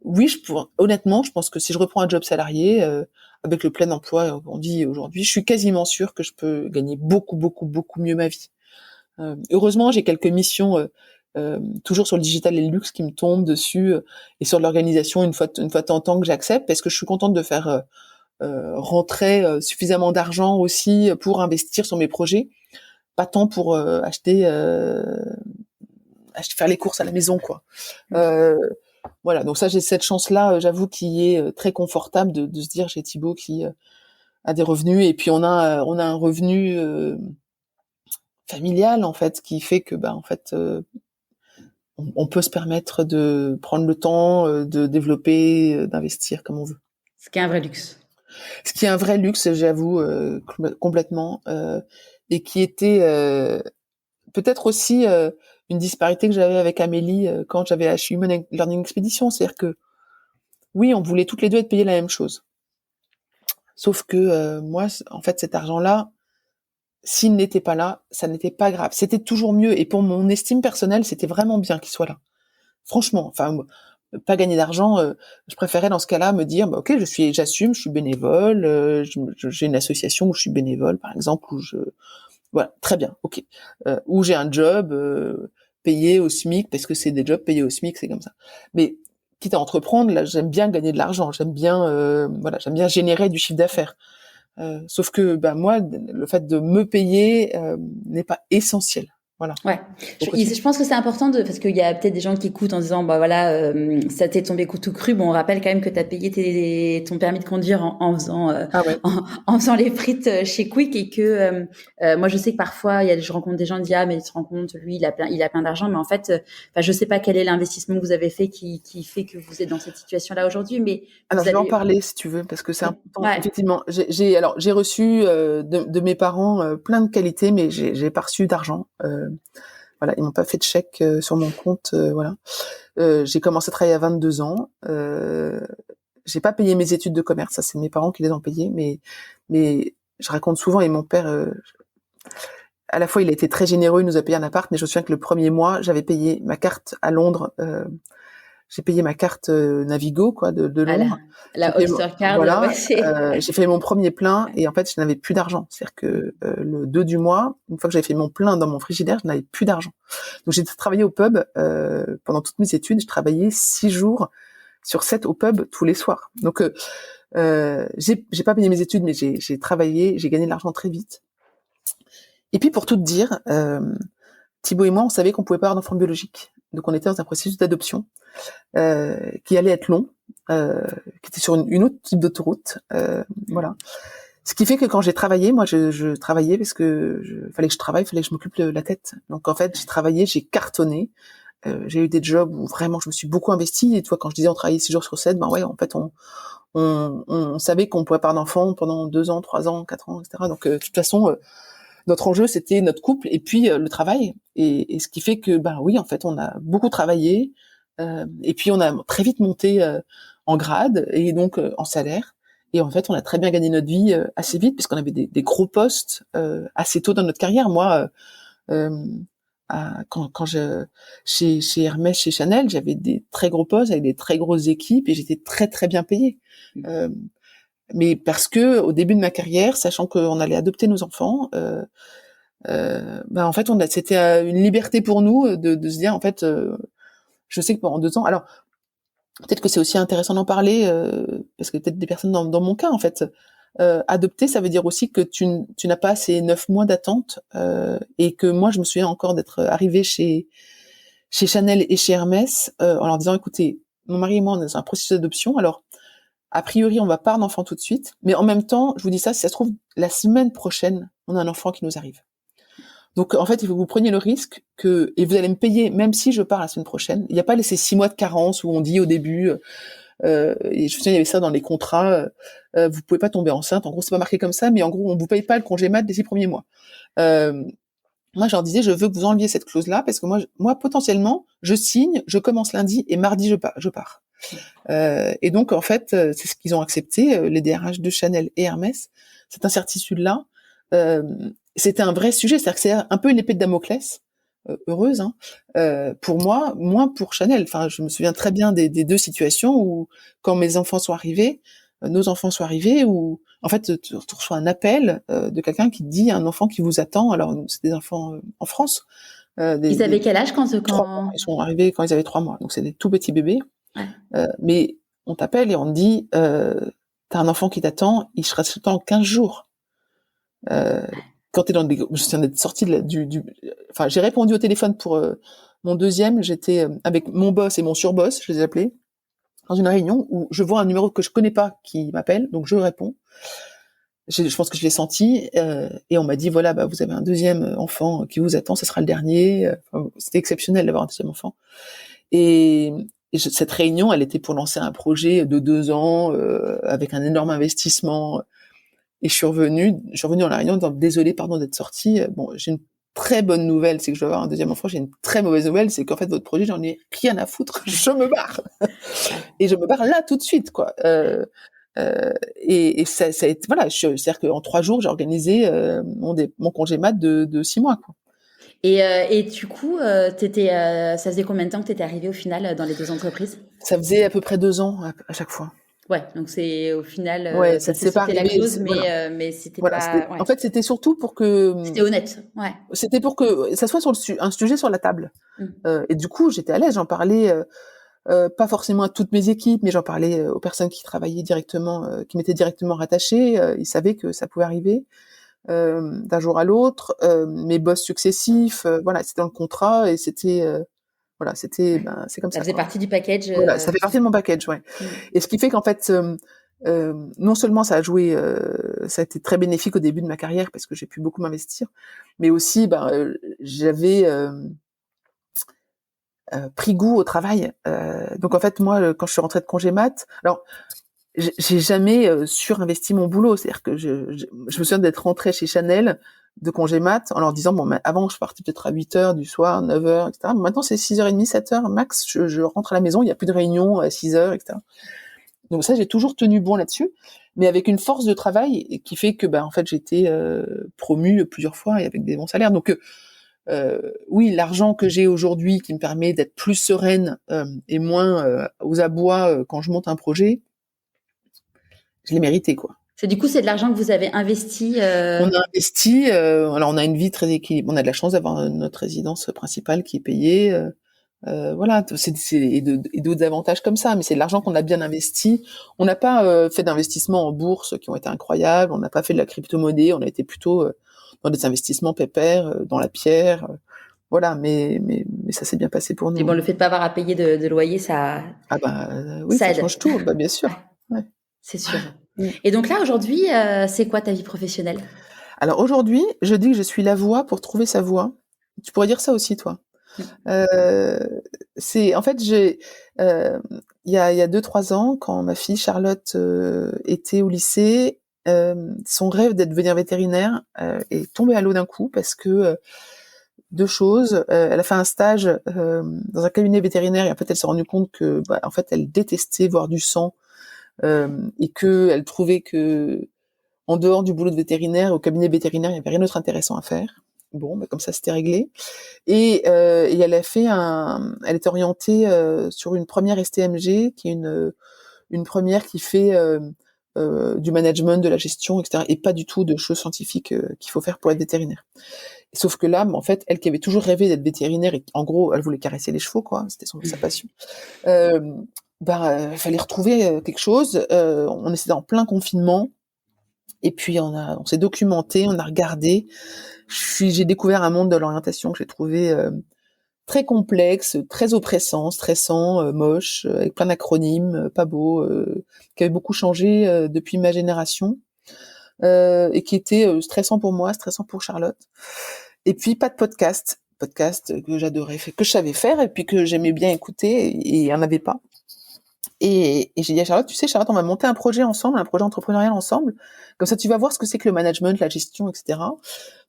Oui, honnêtement, je pense que si je reprends un job salarié avec le plein emploi, on dit aujourd'hui, je suis quasiment sûre que je peux gagner beaucoup, beaucoup, beaucoup mieux ma vie. Heureusement, j'ai quelques missions toujours sur le digital et le luxe qui me tombent dessus, et sur l'organisation une fois de temps en temps, que j'accepte, parce que je suis contente de faire rentrer suffisamment d'argent aussi pour investir sur mes projets, pas tant pour faire les courses à la maison, quoi. Voilà, donc ça, j'ai cette chance-là, j'avoue, qui est très confortable de se dire, j'ai Thibaut qui a des revenus, et puis on a un revenu familial, en fait, qui fait que en fait on peut se permettre de prendre le temps de développer, d'investir comme on veut. Ce qui est un vrai luxe. Ce qui est un vrai luxe, j'avoue, complètement, et qui était peut-être aussi une disparité que j'avais avec Amélie quand j'avais la Human Learning Expedition. C'est-à-dire que oui, on voulait toutes les deux être payées la même chose. Sauf que moi, en fait, cet argent-là, s'il n'était pas là, ça n'était pas grave. C'était toujours mieux. Et pour mon estime personnelle, c'était vraiment bien qu'il soit là. Franchement, enfin, pas gagner d'argent, je préférais dans ce cas-là me dire, ok, j'assume, je suis bénévole, j'ai une association où je suis bénévole, par exemple, voilà, très bien, ok. Où j'ai un job payé au SMIC, parce que c'est des jobs payés au SMIC, c'est comme ça. Mais quitte à entreprendre, là, j'aime bien gagner de l'argent, j'aime bien générer du chiffre d'affaires. Sauf que moi, le fait de me payer n'est pas essentiel. Voilà. Ouais. Je pense que c'est important parce qu'il y a peut-être des gens qui écoutent en disant, ça t'est tombé coup tout cru. Bon, on rappelle quand même que t'as payé ton permis de conduire en faisant, en faisant les frites chez Quick, et que, moi, je sais que parfois, je rencontre des gens qui disent, mais tu te rends compte, lui, il a plein d'argent. Mais en fait, je sais pas quel est l'investissement que vous avez fait qui fait que vous êtes dans cette situation-là aujourd'hui, mais. Alors, je vais en parler si tu veux, parce que c'est important. Ouais. Effectivement, j'ai reçu de mes parents plein de qualités, mais j'ai pas reçu d'argent. Voilà, ils m'ont pas fait de chèque sur mon compte. Voilà. J'ai commencé à travailler à 22 ans. J'ai pas payé mes études de commerce, ça c'est mes parents qui les ont payées, mais je raconte souvent, et mon père, à la fois il a été très généreux, il nous a payé un appart, mais je me souviens que le premier mois, j'avais payé ma carte à Londres j'ai payé ma carte Navigo quoi de Ah, Londres. J'ai la fait Oyster Card, voilà, ouais, c'est... j'ai fait mon premier plein et en fait, je n'avais plus d'argent. C'est-à-dire que le 2 du mois, une fois que j'avais fait mon plein dans mon frigidaire, je n'avais plus d'argent. Donc j'ai travaillé au pub pendant toutes mes études. Je travaillais 6 jours sur 7 au pub tous les soirs. Donc j'ai pas payé mes études, mais j'ai travaillé, j'ai gagné de l'argent très vite. Et puis pour tout te dire, Thibaut et moi, on savait qu'on pouvait pas avoir d'enfant biologique. Donc on était dans un processus d'adoption qui allait être long, qui était sur une autre type d'autoroute. Voilà. Ce qui fait que quand j'ai travaillé, moi je travaillais parce que fallait que je travaille, fallait que je m'occupe de la tête. Donc en fait, j'ai travaillé, j'ai cartonné. J'ai eu des jobs où vraiment je me suis beaucoup investie. Et toi, quand je disais on travaillait 6 jours sur 7, ben ouais, en fait on savait qu'on pouvait pas avoir d'enfant pendant 2 ans, 3 ans, 4 ans, etc. Donc de toute façon, notre enjeu c'était notre couple et puis le travail. Et ce qui fait que ben oui, en fait, on a beaucoup travaillé. Et puis on a très vite monté en grade et donc en salaire. Et en fait, on a très bien gagné notre vie assez vite puisqu'on avait des gros postes assez tôt dans notre carrière. Moi, quand chez Hermès, chez Chanel, j'avais des très gros postes avec des très grosses équipes et j'étais très très bien payée. Mais parce que au début de ma carrière, sachant qu'on allait adopter nos enfants, en fait, c'était une liberté pour nous de se dire en fait, je sais que pendant 2 ans, alors peut-être que c'est aussi intéressant d'en parler parce que peut-être des personnes dans mon cas en fait. Adopter, ça veut dire aussi que tu n'as pas ces 9 mois d'attente et que moi, je me souviens encore d'être arrivée chez Chanel et chez Hermès en leur disant, écoutez, mon mari et moi, on est dans un processus d'adoption, alors a priori, on va pas avoir d'enfant tout de suite, mais en même temps, je vous dis ça, si ça se trouve, la semaine prochaine, on a un enfant qui nous arrive. Donc, en fait, il faut que vous preniez le risque et vous allez me payer, même si je pars la semaine prochaine. Il n'y a pas ces 6 mois de carence où on dit au début, et je me souviens, il y avait ça dans les contrats, vous pouvez pas tomber enceinte. En gros, c'est pas marqué comme ça, mais en gros, on vous paye pas le congé mat des 6 premiers mois. Moi, je leur disais, je veux que vous enleviez cette clause-là, parce que moi, potentiellement, je signe, je commence lundi, et mardi, je pars. Et donc, en fait, c'est ce qu'ils ont accepté, les DRH de Chanel et Hermès, cette incertitude-là. C'était un vrai sujet, c'est-à-dire que c'est un peu une épée de Damoclès, heureuse, hein, pour moi, moins pour Chanel. Enfin, je me souviens très bien des 2 situations où, quand mes enfants sont arrivés, nos enfants sont arrivés, où en fait, tu reçois un appel de quelqu'un qui te dit un enfant qui vous attend. Alors, c'est des enfants en France. Ils avaient quel âge 3 mois. Ils sont arrivés quand ils avaient 3 mois, donc c'est des tout petits bébés. Ouais. Mais on t'appelle et on te dit t'as un enfant qui t'attend, il sera dans 15 jours. Quand t'es je me souviens d'être sortie enfin, j'ai répondu au téléphone pour mon deuxième, j'étais avec mon boss et mon surboss, je les ai appelés, dans une réunion où je vois un numéro que je connais pas qui m'appelle, donc je réponds. Je pense que je l'ai senti, et on m'a dit voilà, vous avez un deuxième enfant qui vous attend, ce sera le dernier. Enfin, c'était exceptionnel d'avoir un deuxième enfant. Et cette réunion, elle était pour lancer un projet de 2 ans avec un énorme investissement. Et je suis revenue dans la réunion en disant désolée, pardon d'être sortie. Bon, j'ai une très bonne nouvelle, c'est que je vais avoir un deuxième enfant. J'ai une très mauvaise nouvelle, c'est qu'en fait votre projet, j'en ai rien à foutre. Je me barre et je me barre là tout de suite, quoi. Et ça a été, voilà, c'est-à-dire qu'en 3 jours, j'ai organisé mon congé mat de 6 mois, quoi. Et du coup, ça faisait combien de temps que tu étais arrivée au final dans les 2 entreprises? Ça faisait à peu près 2 ans à chaque fois. Ouais, donc c'est au final, Ouais, tu as fait c'est pas sauter la arrivé. clause, Voilà, mais c'était voilà. pas... Ouais. En fait, c'était surtout pour que C'était honnête, ouais. c'était pour que ça soit sur un sujet sur la table. Et du coup, j'étais à l'aise. J'en parlais pas forcément à toutes mes équipes, mais j'en parlais aux personnes qui travaillaient directement, qui m'étaient directement rattachées. Ils savaient que ça pouvait arriver d'un jour à l'autre. Mes boss successifs, voilà, c'était dans le contrat et c'était voilà, c'était c'est comme Ça ça, faisait quoi. partie du package. Voilà, ça fait partie de mon package, ouais. Et ce qui fait qu'en fait, non seulement ça a été très bénéfique au début de ma carrière parce que j'ai pu beaucoup m'investir, mais aussi j'avais pris goût au travail. Donc en fait, moi, quand je suis rentrée de congé mat, alors j'ai jamais surinvesti mon boulot. C'est-à-dire que je me souviens d'être rentrée chez Chanel de congé mat en leur disant avant je partais peut-être à 8h du soir, 9h, etc. Mais maintenant c'est 6h30, 7h max. Je rentre à la maison, il y a plus de réunions à 6h, etc. Donc ça, j'ai toujours tenu bon là-dessus, mais avec une force de travail qui fait que en fait j'ai été promue plusieurs fois et avec des bons salaires. Donc oui, l'argent que j'ai aujourd'hui qui me permet d'être plus sereine et moins aux abois quand je monte un projet, je l'ai mérité, quoi. C'est de l'argent que vous avez investi. On a investi, alors on a une vie très équilibrée. On a de la chance d'avoir notre résidence principale qui est payée. Voilà, et d'autres avantages comme ça, mais c'est de l'argent qu'on a bien investi. On n'a pas fait d'investissements en bourse qui ont été incroyables, on n'a pas fait de la crypto-monnaie, on a été plutôt dans des investissements pépères, dans la pierre, voilà, mais ça s'est bien passé pour Et nous. bon, le fait de pas avoir à payer de loyer, Ah bah oui, ça ça aide. change tout, bah bien sûr. Ouais, Ouais. c'est sûr. Mm. Et donc là, aujourd'hui, c'est quoi ta vie professionnelle? Alors aujourd'hui, je dis que je suis la voie pour trouver sa voie. Tu pourrais dire ça aussi, toi. Euh, c'est en fait il y a 2-3 ans quand ma fille Charlotte était au lycée, son rêve d'être devenir vétérinaire est tombé à l'eau d'un coup parce que deux choses. Elle a fait un stage dans un cabinet vétérinaire et en fait elle s'est rendue compte que en fait elle détestait voir du sang et que elle trouvait que en dehors du boulot de vétérinaire au cabinet vétérinaire il n'y avait rien d'autre intéressant à faire. Bon, comme ça c'était réglé. Et elle a elle est orientée sur une première STMG, qui est une première qui fait du management, de la gestion, etc. Et pas du tout de choses scientifiques qu'il faut faire pour être vétérinaire. Sauf que là, en fait, elle qui avait toujours rêvé d'être vétérinaire et en gros, elle voulait caresser les chevaux, quoi. C'était sa passion. Euh, fallait retrouver quelque chose. On était en plein confinement. Et puis on s'est documenté, on a regardé. J'ai découvert un monde de l'orientation que j'ai trouvé très complexe, très oppressant, stressant, moche, avec plein d'acronymes, pas beau, qui avait beaucoup changé depuis ma génération, et qui était stressant pour moi, stressant pour Charlotte. Et puis pas de podcast que j'adorais, que je savais faire et puis que j'aimais bien écouter, et il y en avait pas. Et j'ai dit à Charlotte, tu sais Charlotte, on va monter un projet ensemble, un projet entrepreneurial ensemble. Comme ça, tu vas voir ce que c'est que le management, la gestion, etc.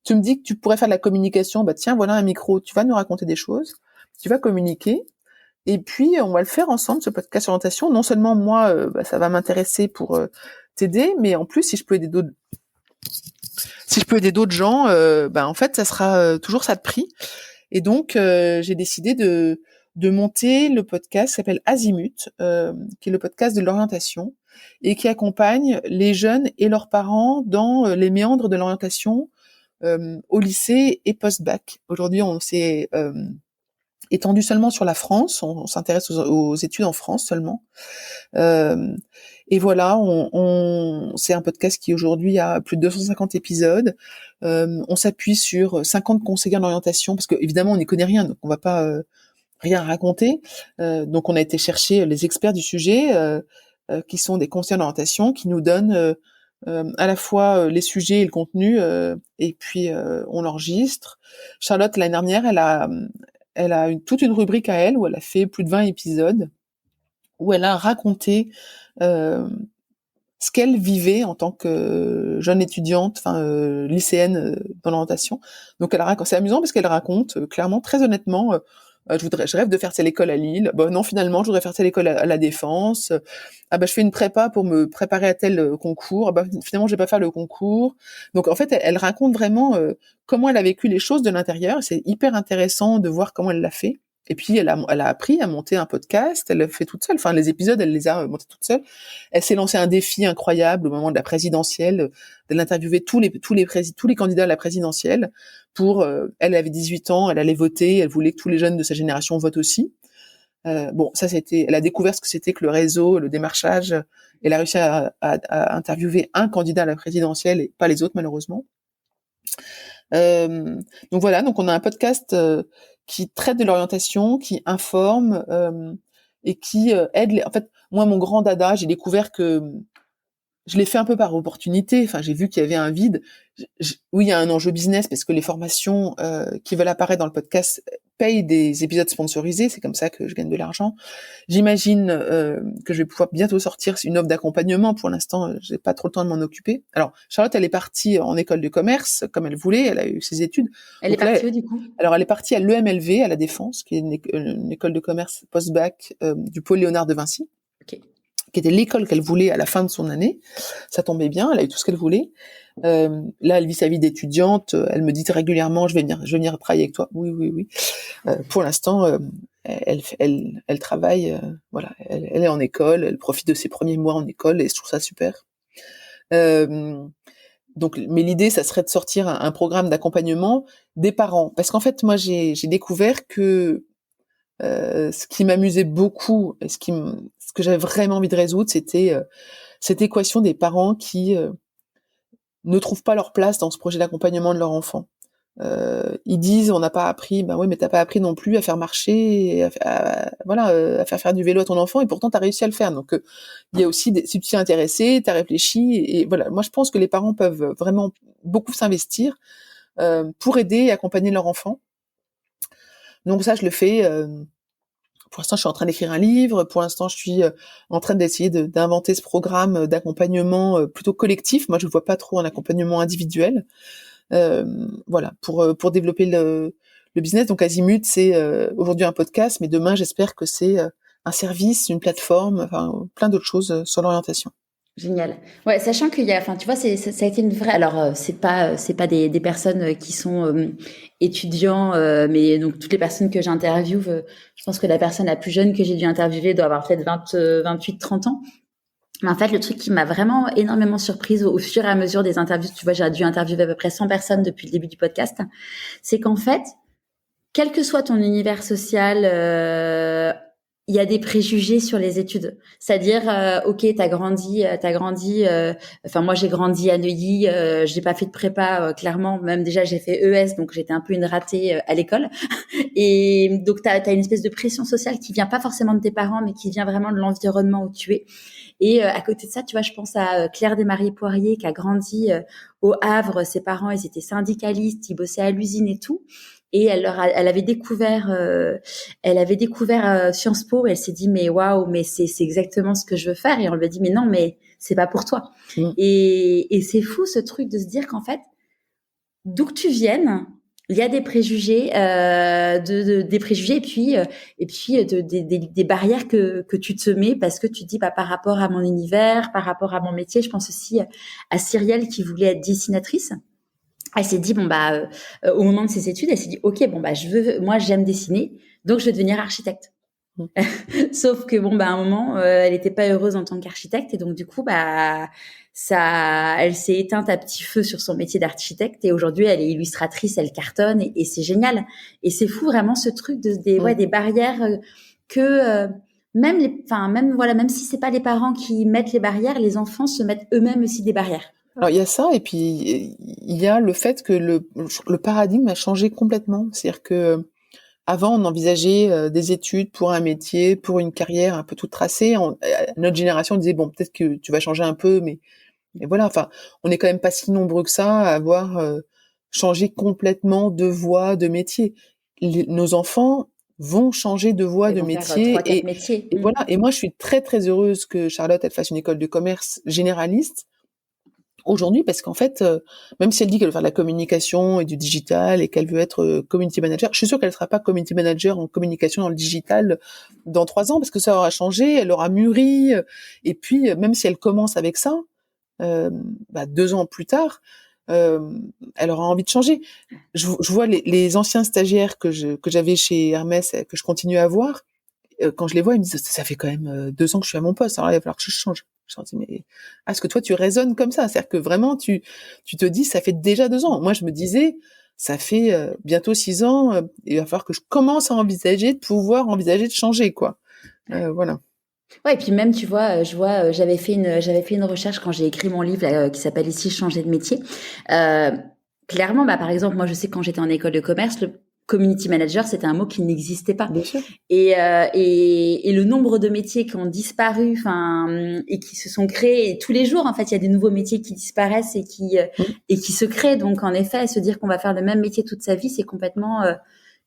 Tu me dis que tu pourrais faire de la communication. Bah tiens, voilà un micro. Tu vas nous raconter des choses. Tu vas communiquer. Et puis, on va le faire ensemble, ce podcast orientation. Non seulement moi, ça va m'intéresser pour t'aider, mais en plus, si je peux aider d'autres gens, en fait, ça sera toujours ça de prix. Et donc, j'ai décidé de monter le podcast qui s'appelle Azimut, qui est le podcast de l'orientation et qui accompagne les jeunes et leurs parents dans les méandres de l'orientation au lycée et post-bac. Aujourd'hui, on s'est étendu seulement sur la France, on s'intéresse aux études en France seulement. Et voilà, c'est un podcast qui aujourd'hui a plus de 250 épisodes. On s'appuie sur 50 conseillers en orientation, parce que évidemment on n'y connaît rien, donc on va pas rien raconter. Donc on a été chercher les experts du sujet, qui sont des conseillers en orientation, qui nous donnent à la fois les sujets et le contenu, et puis on l'enregistre. Charlotte, l'année dernière, elle a toute une rubrique à elle où elle a fait plus de 20 épisodes, où elle a raconté ce qu'elle vivait en tant que jeune étudiante, lycéenne dans l'orientation. Donc c'est amusant parce qu'elle raconte clairement, très honnêtement, je rêve de faire telle école à Lille. Bon, non, finalement, je voudrais faire telle école à la Défense. Je fais une prépa pour me préparer à tel concours. Finalement, je vais pas faire le concours. Donc, en fait, elle raconte vraiment comment elle a vécu les choses de l'intérieur. C'est hyper intéressant de voir comment elle l'a fait. Et puis, elle a appris à monter un podcast. Elle l'a fait toute seule. Enfin, les épisodes, elle les a montés toute seule. Elle s'est lancé un défi incroyable au moment de la présidentielle, d'elle interviewer tous les candidats à la présidentielle. Elle avait 18 ans, elle allait voter, elle voulait que tous les jeunes de sa génération votent aussi. Elle a découvert ce que c'était que le réseau, le démarchage. Elle a réussi à interviewer un candidat à la présidentielle et pas les autres, malheureusement. Donc voilà, donc on a un podcast qui traite de l'orientation, qui informe et qui aide. En fait, moi, mon grand dada, j'ai découvert que je l'ai fait un peu par opportunité. Enfin, j'ai vu qu'il y avait un vide. Oui, il y a un enjeu business parce que les formations qui veulent apparaître dans le podcast payent des épisodes sponsorisés. C'est comme ça que je gagne de l'argent. J'imagine que je vais pouvoir bientôt sortir une offre d'accompagnement. Pour l'instant, j'ai pas trop le temps de m'en occuper. Alors, Charlotte, elle est partie en école de commerce comme elle voulait. Elle a eu ses études. Elle est partie où, du coup? Alors, elle est partie à l'EMLV, à la Défense, qui est une école de commerce post-bac du pôle Léonard de Vinci. Okay. Qui était l'école qu'elle voulait à la fin de son année. Ça tombait bien, elle a eu tout ce qu'elle voulait. Là, elle vit sa vie d'étudiante. Elle me dit régulièrement, je vais venir travailler avec toi. Oui, oui, oui. Pour l'instant, elle travaille. Voilà, elle est en école. Elle profite de ses premiers mois en école et je trouve ça super. Donc, mais l'idée, ça serait de sortir un programme d'accompagnement des parents, parce qu'en fait, moi, j'ai découvert que ce qui m'amusait beaucoup et ce que j'avais vraiment envie de résoudre, c'était cette équation des parents qui ne trouvent pas leur place dans ce projet d'accompagnement de leur enfant. Ils disent on n'a pas appris, ben oui, mais t'as pas appris non plus à faire marcher, à faire du vélo à ton enfant, et pourtant t'as réussi à le faire. Donc il y a aussi si tu t'y es intéressé, t'as réfléchi, et voilà. Moi je pense que les parents peuvent vraiment beaucoup s'investir pour aider et accompagner leur enfant. Donc ça je le fais. Pour l'instant, je suis en train d'écrire un livre. Pour l'instant, je suis en train d'essayer d'inventer ce programme d'accompagnement plutôt collectif. Moi, je ne vois pas trop un accompagnement individuel. Voilà, pour développer le business. Donc, Azimut, c'est aujourd'hui un podcast, mais demain, j'espère que c'est un service, une plateforme, enfin, plein d'autres choses sur l'orientation. Génial. Ouais, sachant qu'il y a, enfin, tu vois, ça a été une vraie. Alors, c'est pas des personnes qui sont étudiants, mais donc toutes les personnes que j'interviewe, je pense que la personne la plus jeune que j'ai dû interviewer doit avoir peut-être 28, 30 ans. Mais en fait, le truc qui m'a vraiment énormément surprise au fur et à mesure des interviews, tu vois, j'ai dû interviewer à peu près 100 personnes depuis le début du podcast, c'est qu'en fait, quel que soit ton univers social, il y a des préjugés sur les études. C'est-à-dire, ok, t'as grandi. Enfin, moi, j'ai grandi à Neuilly. J'ai pas fait de prépa, clairement. Même déjà, j'ai fait ES, donc j'étais un peu une ratée à l'école. Et donc, t'as une espèce de pression sociale qui vient pas forcément de tes parents, mais qui vient vraiment de l'environnement où tu es. Et à côté de ça, tu vois, je pense à Claire Desmarais-Poirier qui a grandi au Havre. Ses parents, ils étaient syndicalistes, ils bossaient à l'usine et tout. Et elle avait découvert Sciences Po. Et elle s'est dit mais waouh, mais c'est exactement ce que je veux faire. Et on lui a dit mais non, mais c'est pas pour toi. Et c'est fou ce truc de se dire qu'en fait, d'où que tu viennes, il y a des préjugés, des préjugés, et puis des barrières que tu te mets parce que tu te dis bah, par rapport à mon univers, par rapport à mon métier. Je pense aussi à Cyrielle qui voulait être dessinatrice. Elle s'est dit bon bah au moment de ses études, elle s'est dit ok bon bah moi j'aime dessiner, donc je vais devenir architecte. Sauf que bon bah à un moment elle était pas heureuse en tant qu'architecte, et donc du coup bah elle s'est éteinte à petit feu sur son métier d'architecte, et aujourd'hui elle est illustratrice, elle cartonne, et c'est génial. Et c'est fou vraiment ce truc des barrières que même si c'est pas les parents qui mettent les barrières, les enfants se mettent eux-mêmes aussi des barrières. Alors il y a ça, et puis il y a le fait que le paradigme a changé complètement. C'est-à-dire que avant, on envisageait des études pour un métier, pour une carrière un peu toute tracée. Notre génération disait bon, peut-être que tu vas changer un peu, mais voilà. Enfin, on n'est quand même pas si nombreux que ça à avoir changé complètement de voie, de métier. Nos enfants vont changer de voie, de métier, et métiers. Et voilà. Et moi, je suis très très heureuse que Charlotte elle fasse une école de commerce généraliste aujourd'hui, parce qu'en fait, même si elle dit qu'elle veut faire de la communication et du digital et qu'elle veut être community manager, je suis sûre qu'elle ne sera pas community manager en communication dans le digital dans 3 ans, parce que ça aura changé, elle aura mûri, et puis même si elle commence avec ça, 2 ans plus tard, elle aura envie de changer. Je vois les anciens stagiaires que j'avais chez Hermès, que je continue à voir, quand je les vois, ils me disent ça fait quand même 2 ans que je suis à mon poste, alors là, il va falloir que je change. Je me dis mais est-ce que toi tu raisonnes comme ça, c'est-à-dire que vraiment tu te dis ça fait déjà 2 ans. Moi je me disais ça fait bientôt 6 ans, il va falloir que je commence à envisager de changer quoi. Voilà. Ouais, et puis même tu vois, j'avais fait une recherche quand j'ai écrit mon livre qui s'appelle Ici changer de métier. Clairement, bah par exemple, moi je sais que quand j'étais en école de commerce, le community manager, c'était un mot qui n'existait pas. Bien sûr. Et le nombre de métiers qui ont disparu, et qui se sont créés, et tous les jours, en fait, il y a des nouveaux métiers qui disparaissent et qui se créent. Donc, en effet, se dire qu'on va faire le même métier toute sa vie, c'est complètement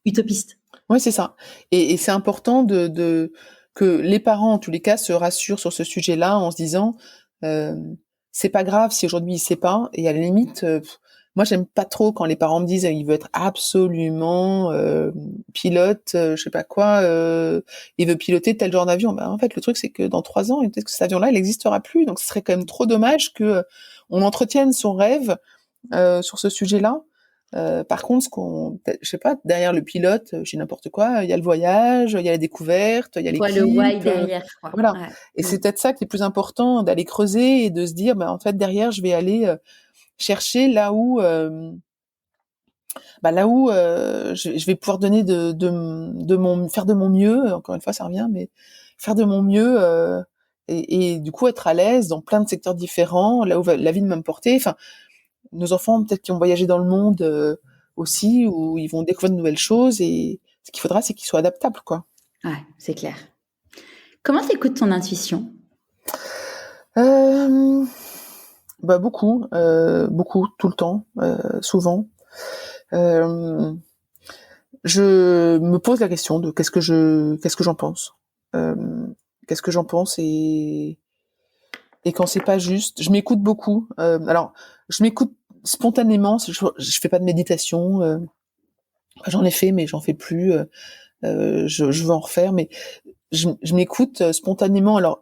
utopiste. Ouais, c'est ça. Et c'est important que les parents, en tous les cas, se rassurent sur ce sujet-là en se disant, c'est pas grave si aujourd'hui il sait pas, et à la limite, Moi, j'aime pas trop quand les parents me disent il veut être absolument pilote, je sais pas quoi, il veut piloter tel genre d'avion. Bah, en fait, le truc c'est que dans 3 ans, peut-être que cet avion-là, il n'existera plus. Donc, ce serait quand même trop dommage que on entretienne son rêve sur ce sujet-là. Par contre, je sais pas, derrière le pilote, j'ai n'importe quoi. Il y a le voyage, il y a la découverte, il y a Toi, le why l'équipe. derrière, quoi. Voilà. Ouais. Et c'est peut-être ça qui est plus important, d'aller creuser et de se dire, bah, en fait, derrière, je vais aller chercher là où je vais pouvoir donner faire de mon mieux. Encore une fois, ça revient, mais faire de mon mieux et du coup être à l'aise dans plein de secteurs différents, là où la vie va me porter. Enfin, nos enfants peut-être qui ont voyagé dans le monde aussi, où ils vont découvrir de nouvelles choses et ce qu'il faudra, c'est qu'ils soient adaptables, quoi. Ouais, c'est clair. Comment t'écoutes ton intuition? Euh, Bah beaucoup, tout le temps, souvent. Euh, je me pose la question de qu'est-ce que j'en pense. Euh, Qu'est-ce que j'en pense et quand c'est pas juste, je m'écoute beaucoup. Alors, je m'écoute spontanément. Je fais pas de méditation. J'en ai fait, mais j'en fais plus. Je veux en refaire, mais je m'écoute spontanément. Alors,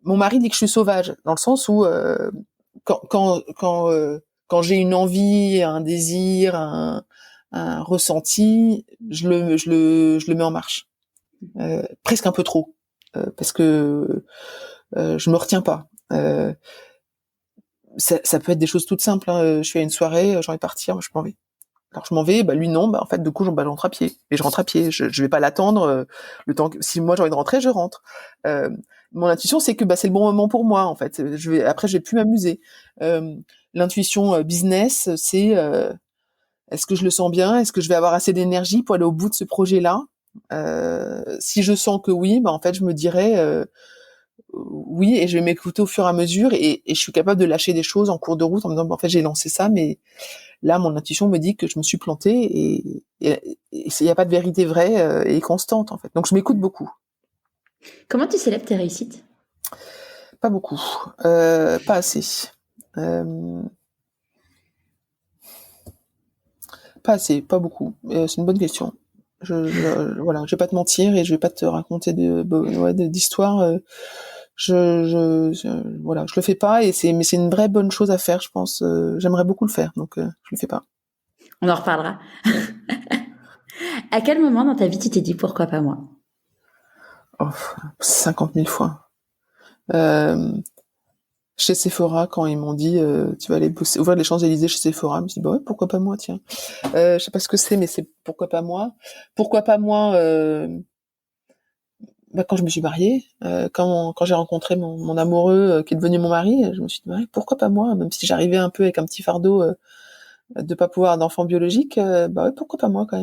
mon mari dit que je suis sauvage, dans le sens où quand quand quand quand j'ai une envie, un désir, un ressenti, je le mets en marche, presque un peu trop, parce que je me retiens pas. Ça peut être des choses toutes simples. Hein. Je suis à une soirée, j'ai envie de partir, je m'en vais. Alors je m'en vais, bah lui non, bah en fait du coup je rentre à pied. Et je rentre à pied, je vais pas l'attendre le temps que si moi j'ai envie de rentrer, je rentre. Euh, Mon intuition c'est que bah c'est le bon moment pour moi en fait. Je vais plus m'amuser. L'intuition business, c'est est-ce que je le sens bien, est-ce que je vais avoir assez d'énergie pour aller au bout de ce projet-là. Si je sens que oui, bah en fait je me dirais oui et je vais m'écouter au fur et à mesure et je suis capable de lâcher des choses en cours de route en me disant bah, en fait j'ai lancé ça mais là, mon intuition me dit que je me suis plantée et il n'y a pas de vérité vraie et constante, en fait. Donc, je m'écoute beaucoup. Comment tu célèbres tes réussites? Pas beaucoup. Pas assez. Euh, Pas assez, pas beaucoup. C'est une bonne question. Voilà, je vais pas te mentir et je vais pas te raconter d'histoires. Voilà, je le fais pas mais c'est une vraie bonne chose à faire, je pense. J'aimerais beaucoup le faire, donc je le fais pas. On en reparlera. À quel moment dans ta vie tu t'es dit pourquoi pas moi? Oh, 50 000 fois. Euh, Chez Sephora, quand ils m'ont dit tu vas aller ouvrir les Champs-Élysées chez Sephora, je me suis dit bah ouais, pourquoi pas moi, tiens. Je sais pas ce que c'est, mais c'est pourquoi pas moi. Pourquoi pas moi bah, quand je me suis mariée, quand j'ai rencontré mon amoureux qui est devenu mon mari, je me suis dit bah ouais, pourquoi pas moi, même si j'arrivais un peu avec un petit fardeau de pas pouvoir avoir d'enfant biologique, bah ouais, pourquoi pas moi quand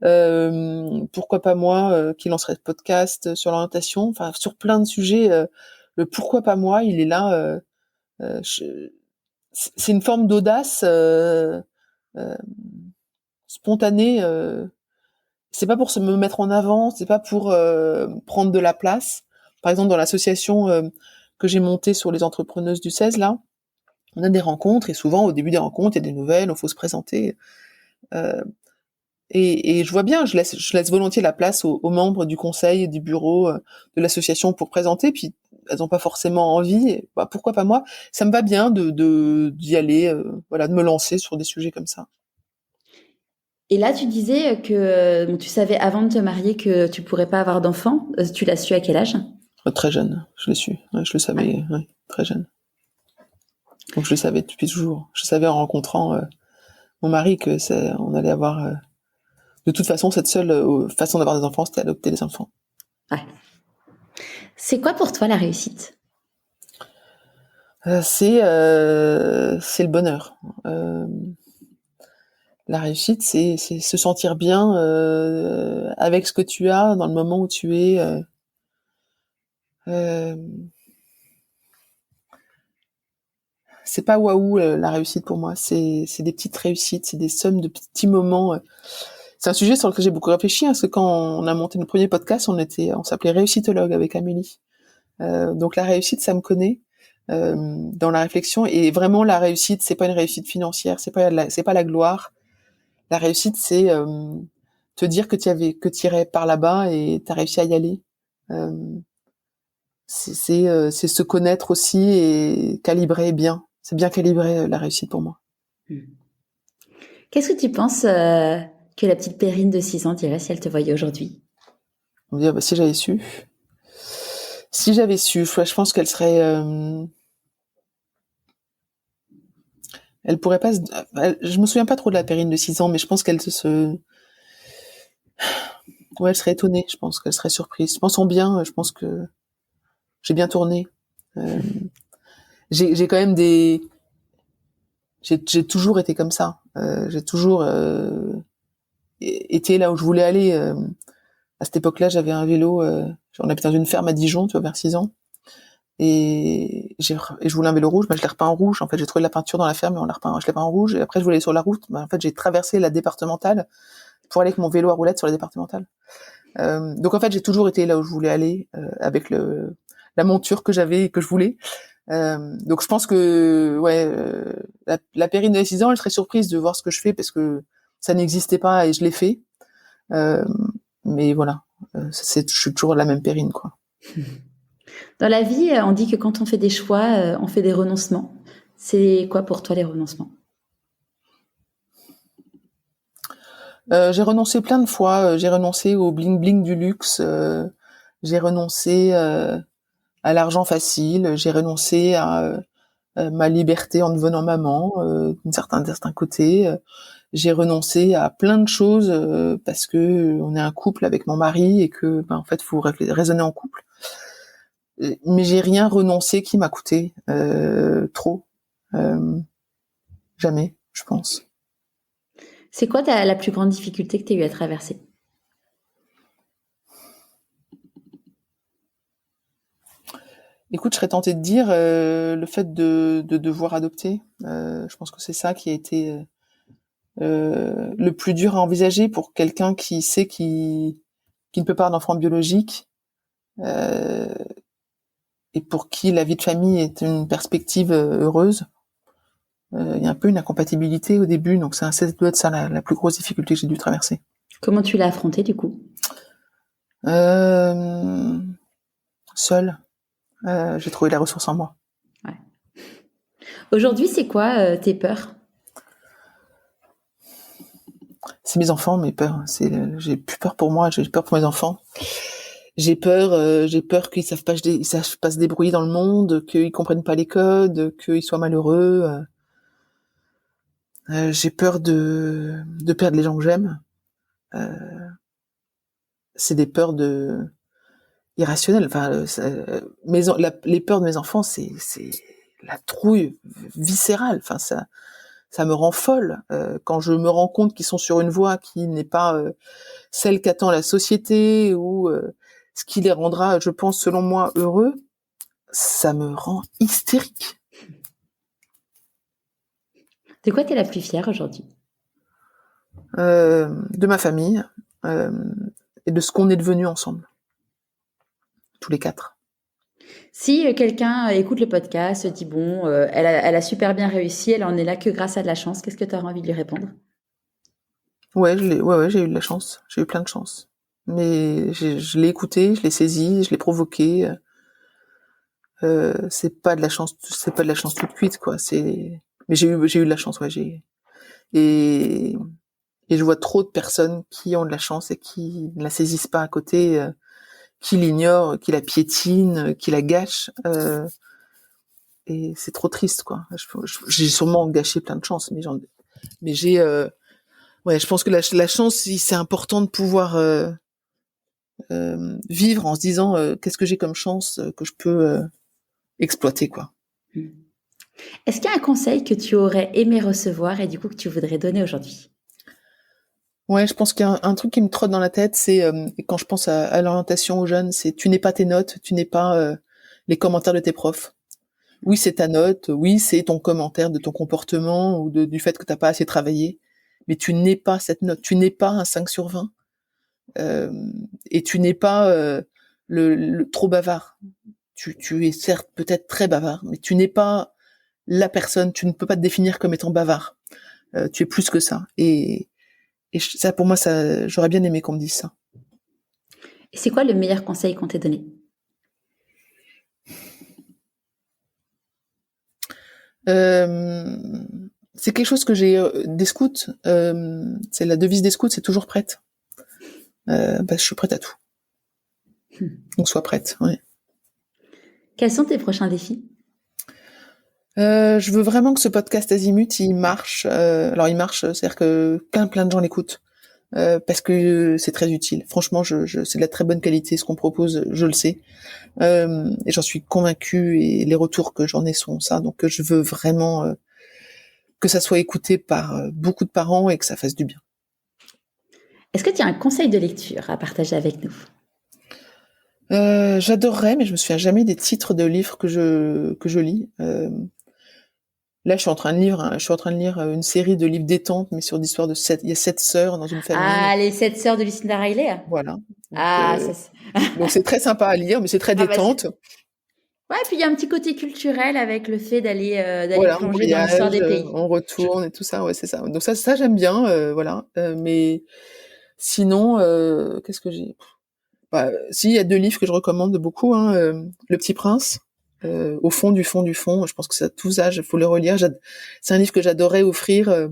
même. Pourquoi pas moi qui lancerait ce podcast sur l'orientation, enfin sur plein de sujets. Le pourquoi pas moi, il est là. C'est une forme d'audace euh, spontanée. C'est pas pour me mettre en avant, c'est pas pour prendre de la place. Par exemple, dans l'association que j'ai montée sur les entrepreneuses du 16, là, on a des rencontres et souvent au début des rencontres, il y a des nouvelles, il faut se présenter. Euh, et je vois bien, je laisse volontiers la place aux membres du conseil et du bureau de l'association pour présenter, puis elles n'ont pas forcément envie. Et, bah, pourquoi pas moi? Ça me va bien d'y aller, voilà, de me lancer sur des sujets comme ça. Et là, tu disais que bon, tu savais avant de te marier que tu pourrais pas avoir d'enfant. Tu l'as su à quel âge? Très jeune, je l'ai su, ouais, je le Ouais. savais, ouais, très jeune. Donc je le savais depuis toujours. Je savais en rencontrant mon mari que on allait avoir de toute façon cette seule façon d'avoir des enfants, c'était adopter des enfants. Ouais. C'est quoi pour toi la réussite? C'est le bonheur. La réussite, c'est se sentir bien avec ce que tu as dans le moment où tu es. Euh, c'est pas waouh la réussite pour moi. C'est des petites réussites, c'est des sommes de petits moments. C'est un sujet sur lequel j'ai beaucoup réfléchi, hein, parce que quand on a monté notre premier podcast, on s'appelait Réussitologue avec Amélie. Donc la réussite, ça me connaît. dans la réflexion. Et vraiment, la réussite, c'est pas une réussite financière, c'est pas la gloire. La réussite, c'est te dire que tu irais par là-bas et t'as réussi à y aller. Euh, c'est se connaître aussi et calibrer bien. C'est bien calibré la réussite pour moi. Qu'est-ce que tu penses que la petite Perrine de 6 ans dirait si elle te voyait aujourd'hui? On va dire, si j'avais su. Si j'avais su, je pense qu'elle serait... elle pourrait pas je me souviens pas trop de la Perrine de 6 ans, mais je pense qu'elle ouais, elle serait étonnée, je pense qu'elle serait surprise. Je pense en bien, je pense que j'ai bien tourné. Euh, j'ai quand même j'ai toujours été comme ça. J'ai toujours été là où je voulais aller. À cette époque-là, j'avais un vélo. On habitait dans une ferme à Dijon, tu vois, vers 6 ans. Et je voulais un vélo rouge, je l'ai repeint en rouge. En fait, j'ai trouvé de la peinture dans la ferme et je l'ai peint en rouge. Et après, je voulais aller sur la route. En fait, j'ai traversé la départementale pour aller avec mon vélo à roulettes sur la départementale. Donc en fait, j'ai toujours été là où je voulais aller, avec la monture que j'avais et que je voulais. Donc je pense que ouais, la Perrine de 6 ans, elle serait surprise de voir ce que je fais parce que ça n'existait pas et je l'ai fait. Euh, mais voilà, je suis toujours la même Perrine, quoi. Dans la vie, on dit que quand on fait des choix, on fait des renoncements. C'est quoi pour toi les renoncements? J'ai renoncé plein de fois. J'ai renoncé au bling bling du luxe. J'ai renoncé à l'argent facile. J'ai renoncé à ma liberté en devenant maman, d'un certain côté. J'ai renoncé à plein de choses parce que on est un couple avec mon mari et que en fait faut raisonner en couple. Mais j'ai rien renoncé qui m'a coûté trop. Euh, Jamais, je pense. C'est quoi la plus grande difficulté que tu as eu à traverser? Écoute, je serais tentée de dire le fait de devoir adopter. Je pense que c'est ça qui a été le plus dur à envisager pour quelqu'un qui sait qui ne peut pas avoir d'enfant biologique euh, et pour qui la vie de famille est une perspective heureuse. Il y a un peu une incompatibilité au début, donc ça doit être ça la plus grosse difficulté que j'ai dû traverser. Comment tu l'as affronté du coup? Seule, j'ai trouvé la ressource en moi. Ouais. Aujourd'hui, c'est quoi tes peurs? C'est mes enfants, mes peurs. J'ai plus peur pour moi, j'ai peur pour mes enfants. J'ai peur qu'ils ils savent pas se débrouiller dans le monde, qu'ils comprennent pas les codes, qu'ils soient malheureux. J'ai peur de perdre les gens que j'aime. Euh, c'est des peurs irrationnelles. Enfin, les peurs de mes enfants, c'est la trouille viscérale. Enfin, ça me rend folle quand je me rends compte qu'ils sont sur une voie qui n'est pas celle qu'attend la société ou ce qui les rendra, je pense, selon moi, heureux. Ça me rend hystérique. De quoi tu es la plus fière aujourd'hui? De ma famille euh, et de ce qu'on est devenu ensemble, tous les quatre. Si quelqu'un écoute le podcast, se dit bon, elle a super bien réussi, elle en est là que grâce à de la chance, qu'est-ce que tu auras envie de lui répondre? Ouais, j'ai eu de la chance, j'ai eu plein de chance. Mais je l'ai écouté, je l'ai saisi, je l'ai provoqué. C'est pas de la chance toute cuite, quoi. Mais j'ai eu de la chance, ouais. Et, et je vois trop de personnes qui ont de la chance et qui ne la saisissent pas à côté, qui l'ignorent, qui la piétinent, qui la gâchent. Et c'est trop triste, quoi. J'ai sûrement gâché plein de chances, mais ouais, je pense que la chance, c'est important de pouvoir vivre en se disant qu'est-ce que j'ai comme chance que je peux exploiter, quoi. Est-ce qu'il y a un conseil que tu aurais aimé recevoir et du coup que tu voudrais donner aujourd'hui? Ouais, je pense qu'il y a un truc qui me trotte dans la tête, c'est quand je pense à l'orientation aux jeunes, c'est tu n'es pas tes notes, tu n'es pas les commentaires de tes profs. Oui, c'est ta note, oui, c'est ton commentaire de ton comportement ou du fait que t'as pas assez travaillé, mais tu n'es pas cette note, tu n'es pas un 5/20 et tu n'es pas le trop bavard. tu es certes peut-être très bavard, mais tu n'es pas la personne, tu ne peux pas te définir comme étant bavard. Tu es plus que ça. Et ça, pour moi, ça, j'aurais bien aimé qu'on me dise ça. Et c'est quoi le meilleur conseil qu'on t'ait donné? C'est quelque chose que j'ai des scouts. C'est la devise des scouts, c'est toujours prête. Je suis prête à tout. Donc sois prête. Ouais. Quels sont tes prochains défis? Je veux vraiment que ce podcast Azimut, il marche. Alors il marche, c'est-à-dire que plein de gens l'écoutent. Parce que c'est très utile. Franchement, c'est de la très bonne qualité ce qu'on propose, je le sais. Et j'en suis convaincue et les retours que j'en ai sont ça. Donc je veux vraiment que ça soit écouté par beaucoup de parents et que ça fasse du bien. Est-ce que tu as un conseil de lecture à partager avec nous? J'adorerais, mais je me souviens jamais des titres de livres que je lis. Là, je suis en train de lire une série de livres détente, mais sur l'histoire il y a 7 sœurs dans une famille. Ah, les 7 sœurs de Lucinda Riley. Voilà. Donc c'est très sympa à lire, mais c'est très détente. Ouais, puis il y a un petit côté culturel avec le fait d'aller plonger dans l'histoire des pays. On retourne et tout ça, ouais, c'est ça. Donc ça j'aime bien, voilà. Mais sinon, qu'est-ce que j'ai? Si, il y a 2 livres que je recommande beaucoup, Le Petit Prince. Au fond du fond, je pense que c'est à tous âges, il faut le relire. C'est un livre que j'adorais offrir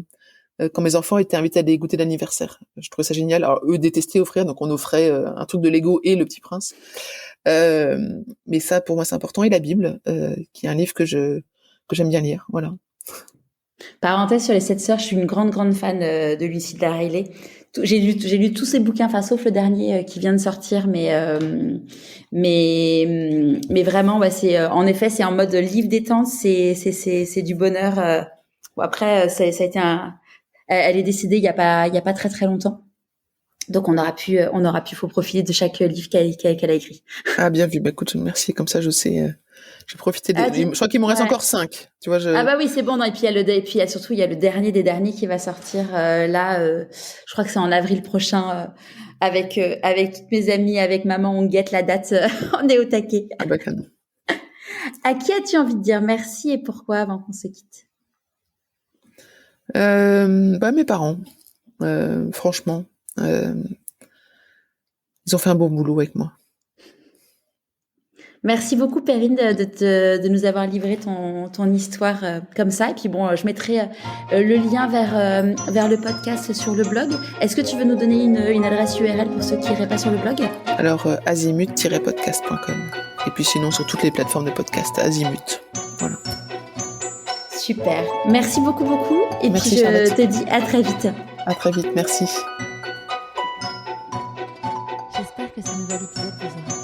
quand mes enfants étaient invités à des goûters d'anniversaire. Je trouvais ça génial. Alors eux détestaient offrir, donc on offrait un truc de Lego et Le Petit Prince. Mais ça, pour moi, c'est important. Et la Bible, qui est un livre que j'aime bien lire. Voilà. Parenthèse sur les 7 sœurs, je suis une grande fan de Lucinda Riley. J'ai lu tous ses bouquins, enfin sauf le dernier qui vient de sortir, mais vraiment, ouais, en effet, c'est en mode livre détente, c'est du bonheur. Bon, après, ça a été elle est décédée il y a pas très longtemps, donc on aura pu, faut profiter de chaque livre qu'elle a écrit. Ah, bien vu. Écoute, merci. Comme ça, je sais. Je vais profiter je crois qu'il m'en reste encore 5. Tu vois, Ah bah oui, c'est bon. Non, et puis surtout il y a le dernier des derniers qui va sortir je crois que c'est en avril prochain avec toutes mes amies, avec maman, on guette la date, on est au taquet. Ah bah canon. À qui as-tu envie de dire merci et pourquoi avant qu'on se quitte? Mes parents. Franchement, ils ont fait un bon boulot avec moi. Merci beaucoup Perrine de nous avoir livré ton histoire comme ça. Et puis bon, je mettrai le lien vers le podcast sur le blog. Est-ce que tu veux nous donner une adresse URL pour ceux qui iraient pas sur le blog? Alors azimut-podcast.com. Et puis sinon sur toutes les plateformes de podcast Azimut. Voilà. Super. Merci beaucoup. Et merci, puis je Charlotte. Te dis à très vite. À très vite, merci. J'espère que ce nouvel épisode vous aura